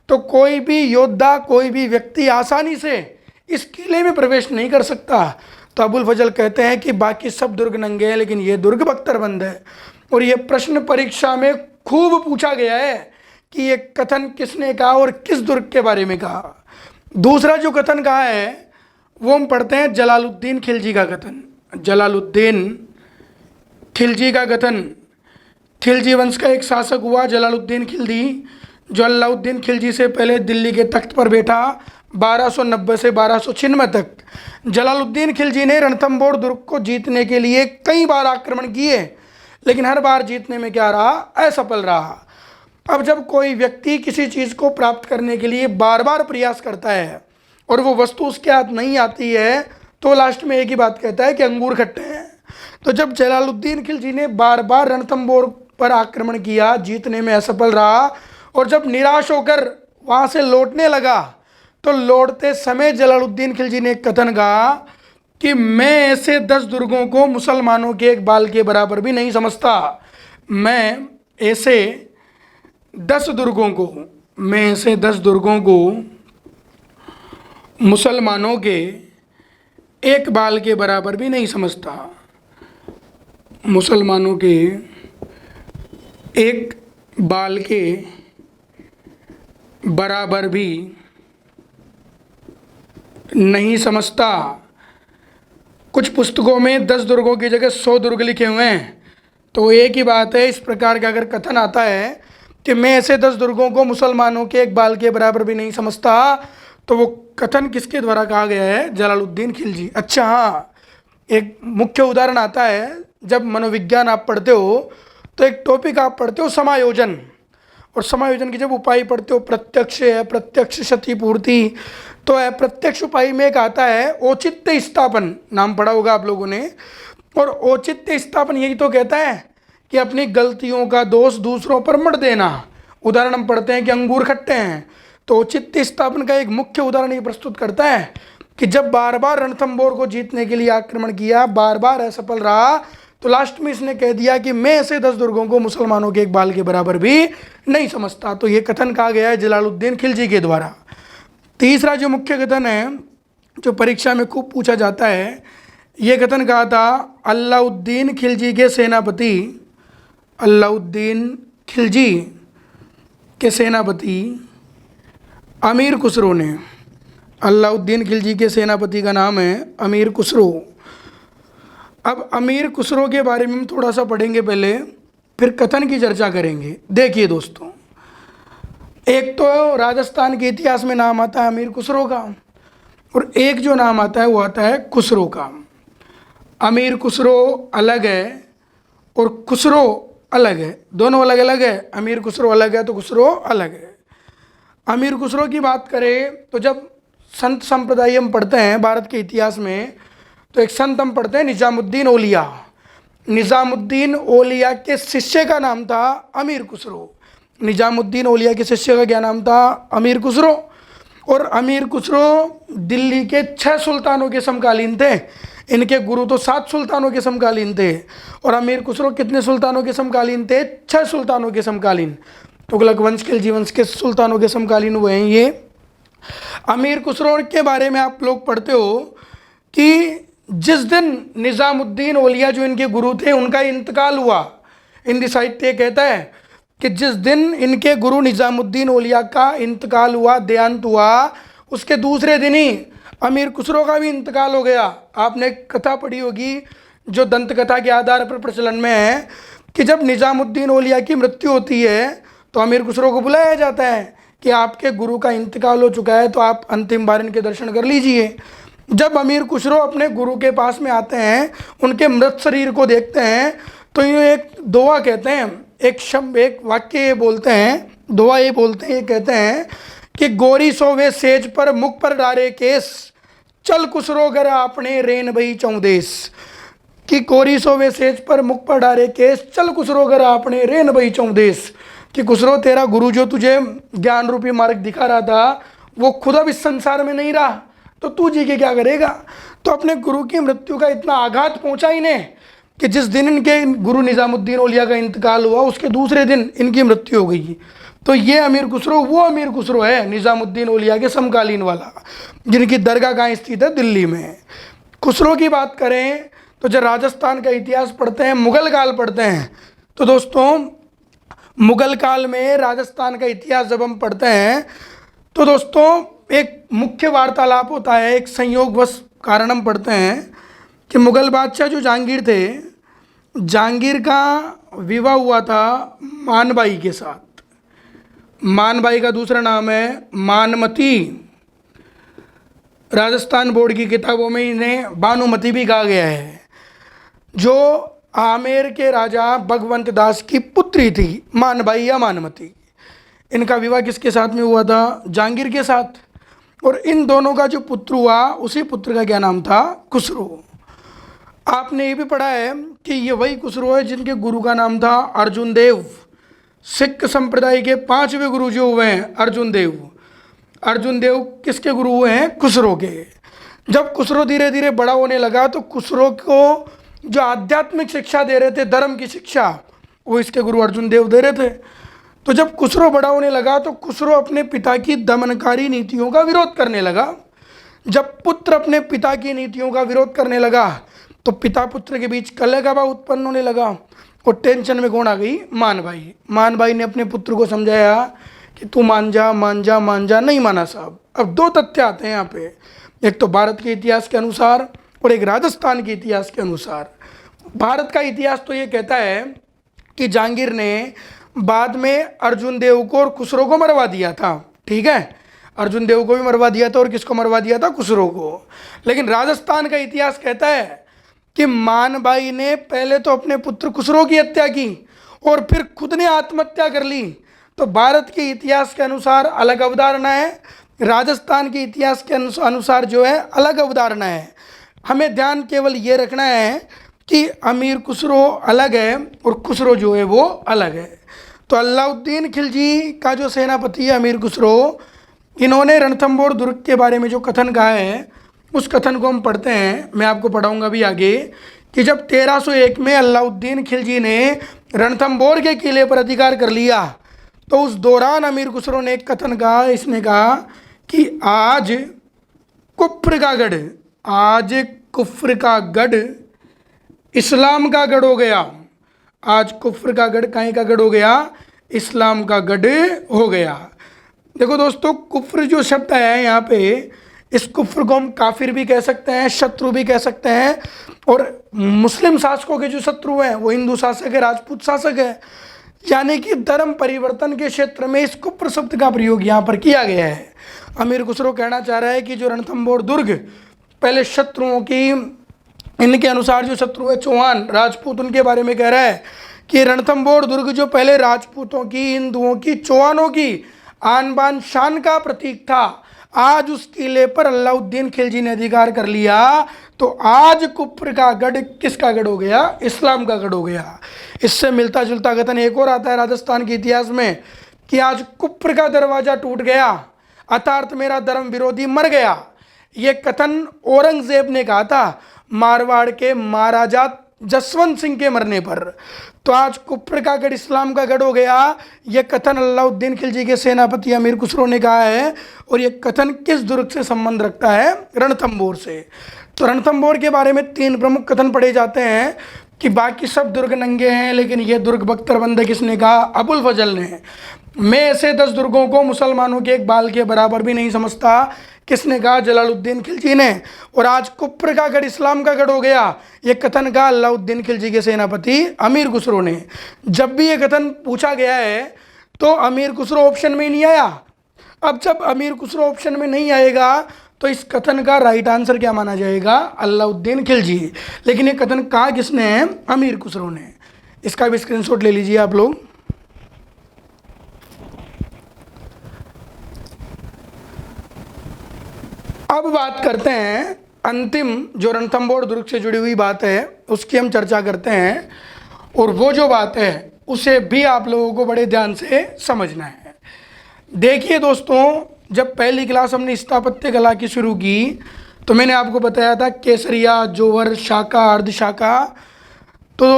तो कोई भी योद्धा, कोई भी व्यक्ति आसानी से इस किले में प्रवेश नहीं कर सकता। तो अबुल फजल कहते हैं कि बाकी सब दुर्ग नंगे हैं, लेकिन ये दुर्ग बख्तरबंद है। और ये प्रश्न परीक्षा में खूब पूछा गया है कि ये कथन किसने कहा और किस दुर्ग के बारे में कहा। दूसरा जो कथन कहा है वो हम पढ़ते हैं जलालुद्दीन खिलजी का कथन। जलालुद्दीन खिलजी का कथन। खिलजी वंश का एक शासक हुआ जलालुद्दीन खिलजी, जो अलाउद्दीन खिलजी से पहले दिल्ली के तख्त पर बैठा 1290 से 1296 तक। जलालुद्दीन खिलजी ने रणथंभौर दुर्ग को जीतने के लिए कई बार आक्रमण किए, लेकिन हर बार जीतने में क्या रहा? असफल रहा। अब जब कोई व्यक्ति किसी चीज़ को प्राप्त करने के लिए बार बार प्रयास करता है और वो वस्तु उसके हाथ नहीं आती है, तो लास्ट में एक ही बात कहता है कि अंगूर खट्टे हैं। तो जब जलालुद्दीन खिलजी ने बार बार रणथंभौर पर आक्रमण किया, जीतने में असफल रहा, और जब निराश होकर वहाँ से लौटने लगा, तो लौटते समय जलालुद्दीन खिलजी ने एक कथन कहा कि मैं ऐसे 10 दुर्गों को मुसलमानों के एक बाल के बराबर भी नहीं समझता। मैं ऐसे 10 दुर्गों को मुसलमानों के एक बाल के बराबर भी नहीं समझता। मुसलमानों के एक बाल के बराबर भी नहीं समझता। कुछ पुस्तकों में 10 दुर्गों की जगह 100 दुर्ग लिखे हुए हैं, तो एक ही बात है, इस प्रकार का अगर कथन आता है कि मैं ऐसे 10 दुर्गों को मुसलमानों के एक बाल के बराबर भी नहीं समझता, तो वो कथन किसके द्वारा कहा गया है? जलालुद्दीन खिलजी। अच्छा हाँ, एक मुख्य उदाहरण आता है, जब मनोविज्ञान आप पढ़ते हो तो एक टॉपिक आप पढ़ते हो समायोजन, और समायोजन की जब उपाय पढ़ते हो प्रत्यक्ष है, प्रत्यक्ष क्षतिपूर्ति, तो अप्रत्यक्ष उपाय में एक आता है औचित्य स्थापन, नाम पढ़ा होगा आप लोगों ने। और औचित्य स्थापन यही तो कहता है कि अपनी गलतियों का दोष दूसरों पर मत देना। उदाहरण हम पढ़ते हैं कि अंगूर खट्टे हैं, तो औचित्य स्थापन का एक मुख्य उदाहरण ये प्रस्तुत करता है कि जब बार बार रणथंभौर को जीतने के लिए आक्रमण किया, बार बार असफल रहा, तो लास्ट में इसने कह दिया कि मैं ऐसे 10 दुर्गों को मुसलमानों के एक बाल के बराबर भी नहीं समझता। तो ये कथन कहा गया है जलालुद्दीन खिलजी के द्वारा। तीसरा जो मुख्य कथन है, जो परीक्षा में खूब पूछा जाता है, ये कथन कहा था अलाउद्दीन खिलजी के सेनापति, अलाउद्दीन खिलजी के सेनापति अमीर खुसरो ने। अलाउद्दीन खिलजी के सेनापति का नाम है अमीर खुसरो। अब अमीर खुसरो के बारे में हम थोड़ा सा पढ़ेंगे पहले, फिर कथन की चर्चा करेंगे। देखिए दोस्तों, एक तो राजस्थान के इतिहास में नाम आता है अमीर खुसरो का, और एक जो नाम आता है वो आता है खुसरो का। अमीर खुसरो अलग है और खुसरो अलग है, दोनों अलग अलग है। अमीर खुसरो अलग है तो खुसरो अलग है। अमीर खुसरो की बात करें तो जब संत संप्रदाय हम पढ़ते हैं भारत के इतिहास में, तो एक संत हम पढ़ते हैं निज़ामुद्दीन औलिया। निज़ामुद्दीन औलिया के शिष्य का नाम था अमीर खुसरो। निज़ामुद्दीन औलिया के शिष्य का क्या नाम था? अमीर खुसरो। और अमीर खुसरो दिल्ली के 6 सुल्तानों के समकालीन थे। इनके गुरु तो 7 सुल्तानों के समकालीन थे, और अमीर खुसरो कितने सुल्तानों के समकालीन थे? 6 सुल्तानों के समकालीन। तुगलक वंश, खिलजी वंश के सुल्तानों के समकालीन हुए हैं ये। अमीर खुसरो के बारे में आप लोग पढ़ते हो कि जिस दिन निज़ामुद्दीन औलिया जो इनके गुरु थे उनका इंतकाल हुआ, हिंदी साहित्य कहता है कि जिस दिन इनके गुरु निज़ामुद्दीन औलिया का इंतकाल हुआ, देहांत हुआ, उसके दूसरे दिन ही अमीर खुसरो का भी इंतकाल हो गया। आपने कथा पढ़ी होगी जो दंत कथा के आधार पर प्रचलन में है कि जब निज़ामुद्दीन औलिया की मृत्यु होती है तो अमीर खुसरो को बुलाया जाता है कि आपके गुरु का इंतकाल हो चुका है, तो आप अंतिम बार इनके दर्शन कर लीजिए। जब अमीर खुसरो अपने गुरु के पास में आते हैं, उनके मृत शरीर को देखते हैं, तो ये एक दुआ कहते हैं, एक शब्द, एक वाक्य ये बोलते हैं, दुआ ये बोलते हैं, ये कहते हैं कि गोरी सोवे सेज पर मुख पर डारे केस, चल खुसरो गर आपने रेन बही चौदेश। कि गोरी सोवे सेज पर मुख पर डारे केस, चल खुसरो गर आपने रेन बही चौदेश। कि खुसरो तेरा गुरु जो तुझे ज्ञान रूपी मार्ग दिखा रहा था वो खुद अब इस संसार में नहीं रहा, तो तू जी के क्या करेगा? तो अपने गुरु की मृत्यु का इतना आघात पहुंचा इन्हें कि जिस दिन इनके गुरु निज़ामुद्दीन औलिया का इंतकाल हुआ उसके दूसरे दिन इनकी मृत्यु हो गई। तो ये अमीर खुसरो वो अमीर खुसरो है निज़ामुद्दीन औलिया के समकालीन वाला, जिनकी दरगाह कहाँ स्थित है? दिल्ली में। खुसरो की बात करें तो जब राजस्थान का इतिहास पढ़ते हैं, मुगल काल पढ़ते हैं, तो दोस्तों मुगल काल में राजस्थान का इतिहास जब हम पढ़ते हैं तो दोस्तों एक मुख्य वार्तालाप होता है, एक संयोगवश कारण हम पढ़ते हैं कि मुगल बादशाह जो जहांगीर थे, जहांगीर का विवाह हुआ था मानबाई के साथ। मानबाई का दूसरा नाम है मानमती। राजस्थान बोर्ड की किताबों में इन्हें भानुमती भी कहा गया है, जो आमेर के राजा भगवंत दास की पुत्री थी, मानबाई या मानमती। इनका विवाह किसके साथ में हुआ था? जहांगीर के साथ। और इन दोनों का जो पुत्र हुआ, उसी पुत्र का क्या नाम था? खुसरो। आपने ये भी पढ़ा है कि ये वही खुसरो है जिनके गुरु का नाम था अर्जुन देव। सिख संप्रदाय के 5वें गुरु जो हुए हैं अर्जुन देव। अर्जुन देव किसके गुरु हुए हैं? खुसरो के। जब खुसरो धीरे धीरे बड़ा होने लगा तो खुसरो को जो आध्यात्मिक शिक्षा दे रहे थे, धर्म की शिक्षा, वो इसके गुरु अर्जुन देव दे रहे थे। तो जब खुसरो बड़ा होने लगा तो खुसरो अपने पिता की दमनकारी नीतियों का विरोध करने लगा। जब पुत्र अपने पिता की नीतियों का विरोध करने लगा तो पिता पुत्र के बीच कलह का भाव उत्पन्न होने लगा। और टेंशन में कौन आ गई? मानबाई। मानबाई ने अपने पुत्र को समझाया कि तू मान जा मान जा मान जा। नहीं माना साहब। अब 2 तथ्य आते हैं यहाँ पे, एक तो भारत के इतिहास के अनुसार और एक राजस्थान के इतिहास के अनुसार। भारत का इतिहास तो ये कहता है कि जहांगीर ने बाद में अर्जुन देव को और खुसरो को मरवा दिया था। ठीक है, अर्जुन देव को भी मरवा दिया था और किसको मरवा दिया था? खुसरो को। लेकिन राजस्थान का इतिहास कहता है कि मानबाई ने पहले तो अपने पुत्र खुसरो की हत्या की और फिर खुद ने आत्महत्या कर ली। तो भारत के इतिहास के अनुसार अलग अवधारणा है, राजस्थान के इतिहास के अनुसार जो है अलग अवधारणा है। हमें ध्यान केवल ये रखना है कि अमीर खुसरो अलग है और खुसरो जो है वो अलग है। तो अलाउद्दीन खिलजी का जो सेनापति है अमीर खुसरो, इन्होंने रणथंभौर दुर्ग के बारे में जो कथन कहा है उस कथन को हम पढ़ते हैं। मैं आपको पढ़ाऊंगा भी आगे कि जब 1301 में अलाउद्दीन खिलजी ने रणथंभौर के किले पर अधिकार कर लिया तो उस दौरान अमीर खुसरो ने एक कथन कहा। इसने कहा कि आज कुफ्र का गढ़, आज कुफ्र का गढ़ इस्लाम का गढ़ हो गया। आज कुफ्र का गढ़ काहे का गढ़ हो गया? इस्लाम का गढ़ हो गया। देखो दोस्तों, कुफ्र जो शब्द है यहाँ पे, इस कुफ्र को हम काफिर भी कह सकते हैं, शत्रु भी कह सकते हैं। और मुस्लिम शासकों के जो शत्रु हैं वो हिंदू शासक है, राजपूत शासक है। यानी कि धर्म परिवर्तन के क्षेत्र में इस कुफ्र शब्द का प्रयोग यहाँ पर किया गया है। अमीर खुसरो कहना चाह रहा है कि जो रणथंभौर दुर्ग पहले शत्रुओं की, इनके अनुसार जो शत्रु है चौहान राजपूत, उनके बारे में कह रहा है कि रणथंभौर दुर्ग जो पहले राजपूतों की, हिंदुओं की, चौहानों की आन बान शान का प्रतीक था, आज उस किले पर अलाउद्दीन खिलजी ने अधिकार कर लिया तो आज कुफ्र का गढ़ किसका गढ़ हो गया? इस्लाम का गढ़ हो गया। इससे मिलता जुलता कथन एक और आता है राजस्थान के इतिहास में कि आज कुफ्र का दरवाजा टूट गया अर्थात मेरा धर्म विरोधी मर गया। ये कथन औरंगजेब ने कहा था मारवाड़ के महाराजा जसवंत सिंह के मरने पर। तो आज कुफ्र का गढ़ इस्लाम का गढ़ हो गया। यह कथन अलाउद्दीन खिलजी के सेनापति अमीर खुसरो ने कहा है। और यह कथन किस दुर्ग से संबंध रखता है? रणथंभौर से। तो रणथंभौर के बारे में 3 प्रमुख कथन पढ़े जाते हैं कि बाकी सब दुर्ग नंगे हैं लेकिन यह दुर्ग बख्तरबंद है। किसने कहा? अबुल फजल ने। मैं ऐसे 10 दुर्गों को मुसलमानों के एक बाल के बराबर भी नहीं समझता। किसने कहा? जलालुद्दीन खिलजी ने। और आज कुफ्र का गढ़ इस्लाम का गढ़ हो गया, ये कथन कहा अलाउद्दीन खिलजी के सेनापति अमीर खुसरो ने। जब भी ये कथन पूछा गया है तो अमीर खुसरो ऑप्शन में ही नहीं आया। अब जब अमीर खुसरो ऑप्शन में नहीं आएगा तो इस कथन का राइट आंसर क्या माना जाएगा? अलाउद्दीन खिलजी। लेकिन ये कथन कहा किसने है? अमीर खुसरो ने। इसका भी स्क्रीनशॉट ले लीजिए आप लोग। अब बात करते हैं अंतिम जो रणथंभौर दुर्ग से जुड़ी हुई बात है उसकी हम चर्चा करते हैं। और वो जो बात है उसे भी आप लोगों को बड़े ध्यान से समझना है। देखिए दोस्तों, जब पहली क्लास हमने स्थापत्य कला की शुरू की तो मैंने आपको बताया था केसरिया, जोवर, शाखा, अर्धशाखा। तो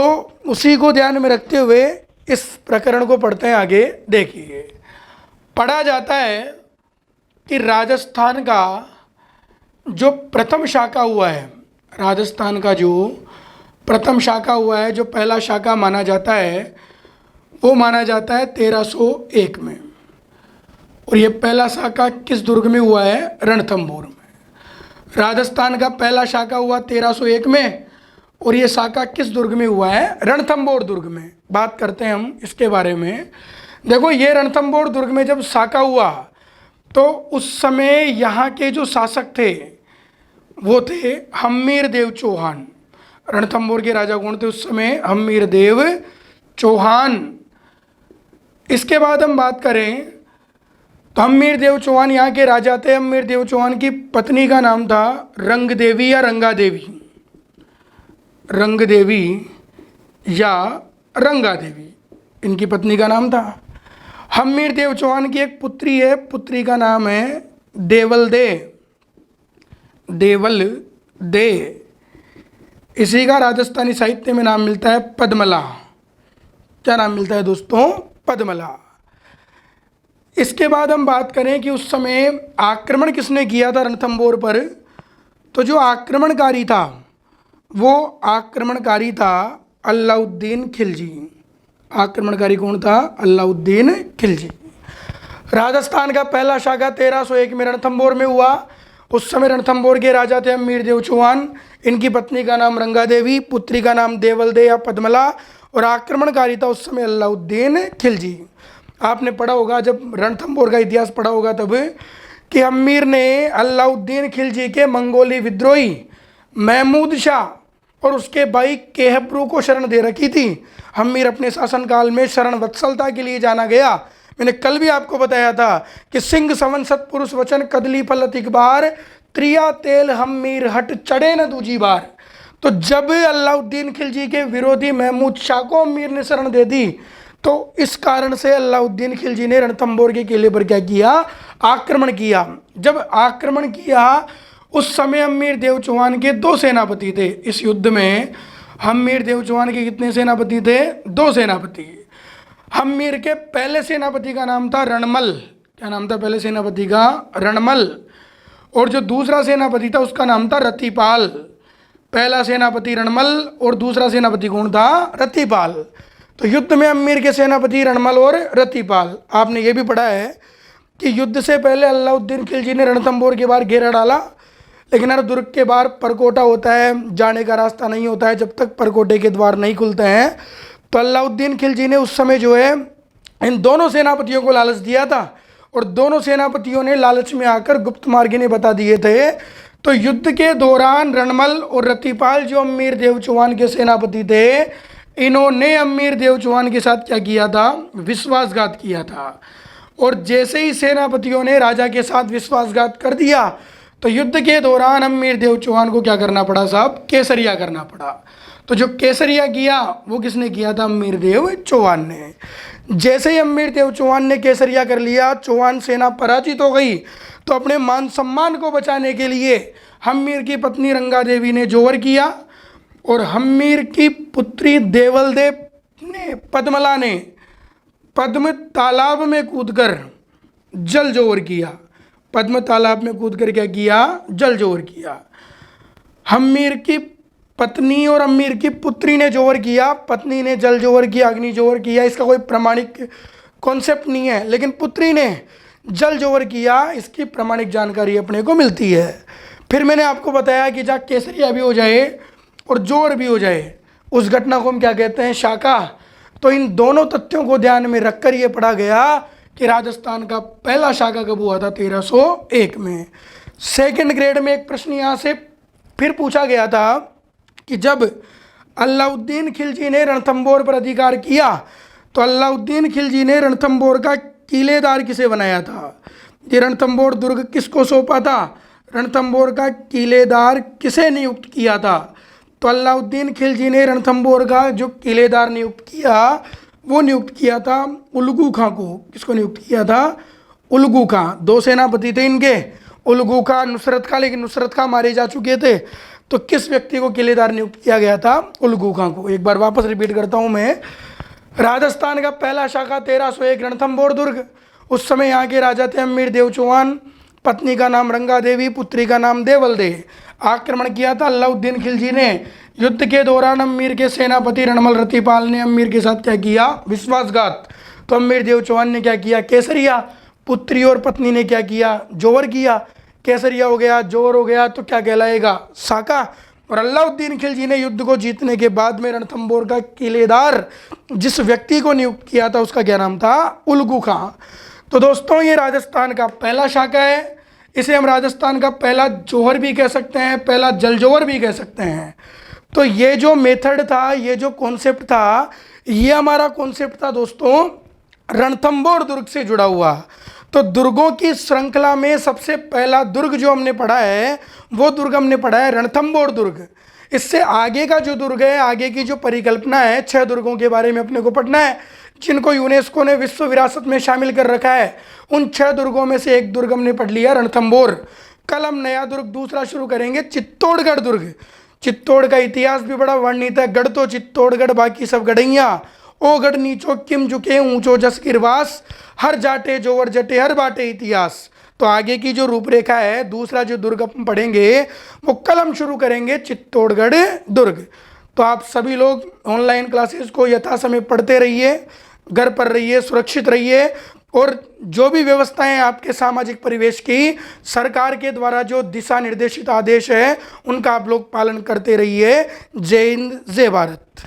उसी को ध्यान में रखते हुए इस प्रकरण को पढ़ते हैं आगे। देखिए, पढ़ा जाता है कि राजस्थान का जो प्रथम शाखा हुआ है, राजस्थान का जो प्रथम शाखा हुआ है, जो पहला शाखा माना जाता है वो माना जाता है 1301 में। और ये पहला शाखा किस दुर्ग में हुआ है? रणथंभौर में। राजस्थान का पहला शाखा हुआ 1301 में और ये शाखा किस दुर्ग में हुआ है? रणथंभौर दुर्ग में। बात करते हैं हम इसके बारे में। देखो, ये रणथंभौर दुर्ग में जब शाखा हुआ तो उस समय यहाँ के जो शासक थे वो थे हम्मीर देव चौहान। रणथंभौर के राजा कौन थे उस समय? हम्मीर देव चौहान। इसके बाद हम बात करें तो हम्मीर देव चौहान यहाँ के राजा थे। हम्मीर देव चौहान की पत्नी का नाम था रंग देवी या रंगा देवी, रंग देवी या रंगा देवी, इनकी पत्नी का नाम था। हम्मीर देव चौहान की एक पुत्री है, पुत्री का नाम है देवल दे, देवल दे। इसी का राजस्थानी साहित्य में नाम मिलता है पद्मला। क्या नाम मिलता है दोस्तों? पद्मला। इसके बाद हम बात करें कि उस समय आक्रमण किसने किया था रणथंभौर पर, तो जो आक्रमणकारी था वो आक्रमणकारी था अलाउद्दीन खिलजी। आक्रमणकारी कौन था? अलाउद्दीन खिलजी। राजस्थान का पहला शाखा 1301 में रणथंभौर में हुआ उस समय रणथंभौर के राजा थे अमीर देव चौहान। इनकी पत्नी का नाम रंगा देवी, पुत्री का नाम देवलदे या पद्मला, और आक्रमणकारी था उस समय अलाउद्दीन खिलजी। आपने पढ़ा होगा, जब रणथंभौर का इतिहास पढ़ा होगा तब, कि अमीर ने अलाउद्दीन खिलजी के मंगोली विद्रोही महमूद शाह और उसके भाई केहबरू को शरण दे रखी थी। अमीर अपने शासनकाल में शरण वत्सलता के लिए जाना गया। मैंने कल भी आपको बताया था कि सिंह सवन सतपुरुष वचन कदली फल अतिक बार, त्रिया तेल हमीर हट चढ़े न दूजी बार। तो जब अलाउद्दीन खिलजी के विरोधी महमूद शाह को अमीर ने शरण दे दी, तो इस कारण से अलाउद्दीन खिलजी ने रणथंभौर के किले पर क्या किया, आक्रमण किया। जब आक्रमण किया उस समय अमीर देव चौहान के 2 सेनापति थे। इस युद्ध में अमीर देव चौहान के कितने सेनापति थे, 2 सेनापति। अमीर के पहले सेनापति का नाम था रणमल। क्या नाम था पहले सेनापति का, रणमल। और जो दूसरा सेनापति था उसका नाम था रतिपाल। पहला सेनापति रणमल और दूसरा सेनापति कौन था, रतिपाल। तो युद्ध में अमीर के सेनापति रणमल और रतिपाल। आपने ये भी पढ़ा है कि युद्ध से पहले अलाउद्दीन खिलजी ने रणथंभौर के बाहर घेरा डाला, लेकिन हर दुर्ग के बाहर परकोटा होता है, जाने का रास्ता नहीं होता है जब तक परकोटे के द्वार नहीं खुलते हैं। तो अलाउद्दीन खिलजी ने उस समय जो है इन दोनों सेनापतियों को लालच दिया था, और दोनों सेनापतियों ने लालच में आकर गुप्त मार्ग ने बता दिए थे। तो युद्ध के दौरान रणमल और रतिपाल जो अमीर देव चौहान के सेनापति थे, इन्होंने अमीर देव चौहान के साथ क्या किया था, विश्वासघात किया था। और जैसे ही सेनापतियों ने राजा के साथ विश्वासघात कर दिया, तो युद्ध के दौरान अमीर देव चौहान को क्या करना पड़ा साहब, केसरिया करना पड़ा। तो जो केसरिया किया वो किसने किया था, अमीर देव चौहान ने। जैसे ही अमीर देव चौहान ने केसरिया कर लिया, चौहान सेना पराजित हो गई। तो अपने मान सम्मान को बचाने के लिए अमीर की पत्नी रंगा देवी ने जोहर किया, और अमीर की पुत्री देवलदे ने, पद्मला ने पद्म तालाब में कूदकर जल जोहर किया। पद्म तालाब में कूदकर क्या किया, जल जोहर किया। अमीर की पत्नी और अमीर की पुत्री ने जोहर किया। पत्नी ने जल जोहर किया, अग्नि जोहर किया, इसका कोई प्रमाणिक कॉन्सेप्ट नहीं है, लेकिन पुत्री ने जल जोहर किया, इसकी प्रमाणिक जानकारी अपने को मिलती है। फिर मैंने आपको बताया कि जहाँ केसरिया भी हो जाए और जोहर भी हो जाए, उस घटना को हम क्या कहते हैं, शाका। तो इन दोनों तथ्यों को ध्यान में रखकर ये पढ़ा गया कि राजस्थान का पहला शाका कब हुआ था, 1301 में। सेकंड ग्रेड में एक प्रश्न यहाँ से फिर पूछा गया था कि जब अलाउद्दीन खिलजी ने रणथंभौर पर अधिकार किया, तो अलाउद्दीन खिलजी ने रणथंभौर का किलेदार किसे बनाया था। ये रणथंभौर दुर्ग किसको सौंपा था, रणथंभौर का किलेदार किसे नियुक्त किया था। तो अलाउद्दीन खिलजी ने रणथंभौर का जो किलेदार नियुक्त किया, वो नियुक्त किया था उलगू खां को। किसको नियुक्त किया था, उलगू खां। 2 सेनापति थे इनके, उलगू खां, नुसरत खां, लेकिन नुसरत खां मारे जा चुके थे। तो किस व्यक्ति को किलेदार नियुक्त किया गया था, उलगू खां को। एक बार वापस रिपीट करता हूँ मैं। राजस्थान का पहला शाखा 1301 रणथंभौर दुर्ग। उस समय यहाँ के राजा थे अमीर देव चौहान, पत्नी का नाम रंगा देवी, पुत्री का नाम देवलदे। आक्रमण किया था अलाउद्दीन खिलजी ने। युद्ध के दौरान अमीर के सेनापति रणमल रतिपाल ने अमीर के साथ क्या किया, विश्वासघात। तो अमीर देव चौहान ने क्या किया, केसरिया। पुत्री और पत्नी ने क्या किया, जोहर किया। केसरिया हो गया, जोहर हो गया, तो क्या कहलाएगा, साका। और अलाउद्दीन खिलजी ने युद्ध को जीतने के बाद में रणथंभौर का किलेदार जिस व्यक्ति को नियुक्त किया था, उसका क्या नाम था, उलगू खां। तो दोस्तों, ये राजस्थान का पहला शाका है। इसे हम राजस्थान का पहला जोहर भी कह सकते हैं, पहला जल जोहर भी कह सकते हैं। तो ये जो मेथड था, ये जो कॉन्सेप्ट था, ये हमारा कॉन्सेप्ट था दोस्तों रणथंभौर दुर्ग से जुड़ा हुआ। तो दुर्गों की श्रृंखला में सबसे पहला दुर्ग जो हमने पढ़ा है, वो दुर्ग हमने पढ़ा है रणथंभौर दुर्ग। इससे आगे का जो दुर्ग है, आगे की जो परिकल्पना है, 6 दुर्गों के बारे में अपने को पढ़ना है, जिनको यूनेस्को ने विश्व विरासत में शामिल कर रखा है। उन 6 दुर्गों में से एक दुर्ग हमने पढ़ लिया, रणथंभौर। कल हम नया दुर्ग दूसरा शुरू करेंगे, चित्तौड़गढ़ दुर्ग। चित्तौड़ का इतिहास भी बड़ा वर्णित है। गढ़ तो चित्तौड़गढ़, बाकी सब गढ़ैया। ओ गढ़ नीचो किम झुके, ऊंचो जस गिरवास, हर जाटे जोवर जटे हर बाटे इतिहास। तो आगे की जो रूपरेखा है, दूसरा जो दुर्ग हम पढ़ेंगे, वो कल हम शुरू करेंगे, चित्तौड़गढ़ दुर्ग। तो आप सभी लोग ऑनलाइन क्लासेस को यथासमय पढ़ते रहिए, घर पर रहिए, सुरक्षित रहिए। और जो भी व्यवस्थाएं आपके सामाजिक परिवेश की सरकार के द्वारा जो दिशा निर्देशित आदेश है उनका आप लोग पालन करते रहिए। जय हिंद, जय भारत।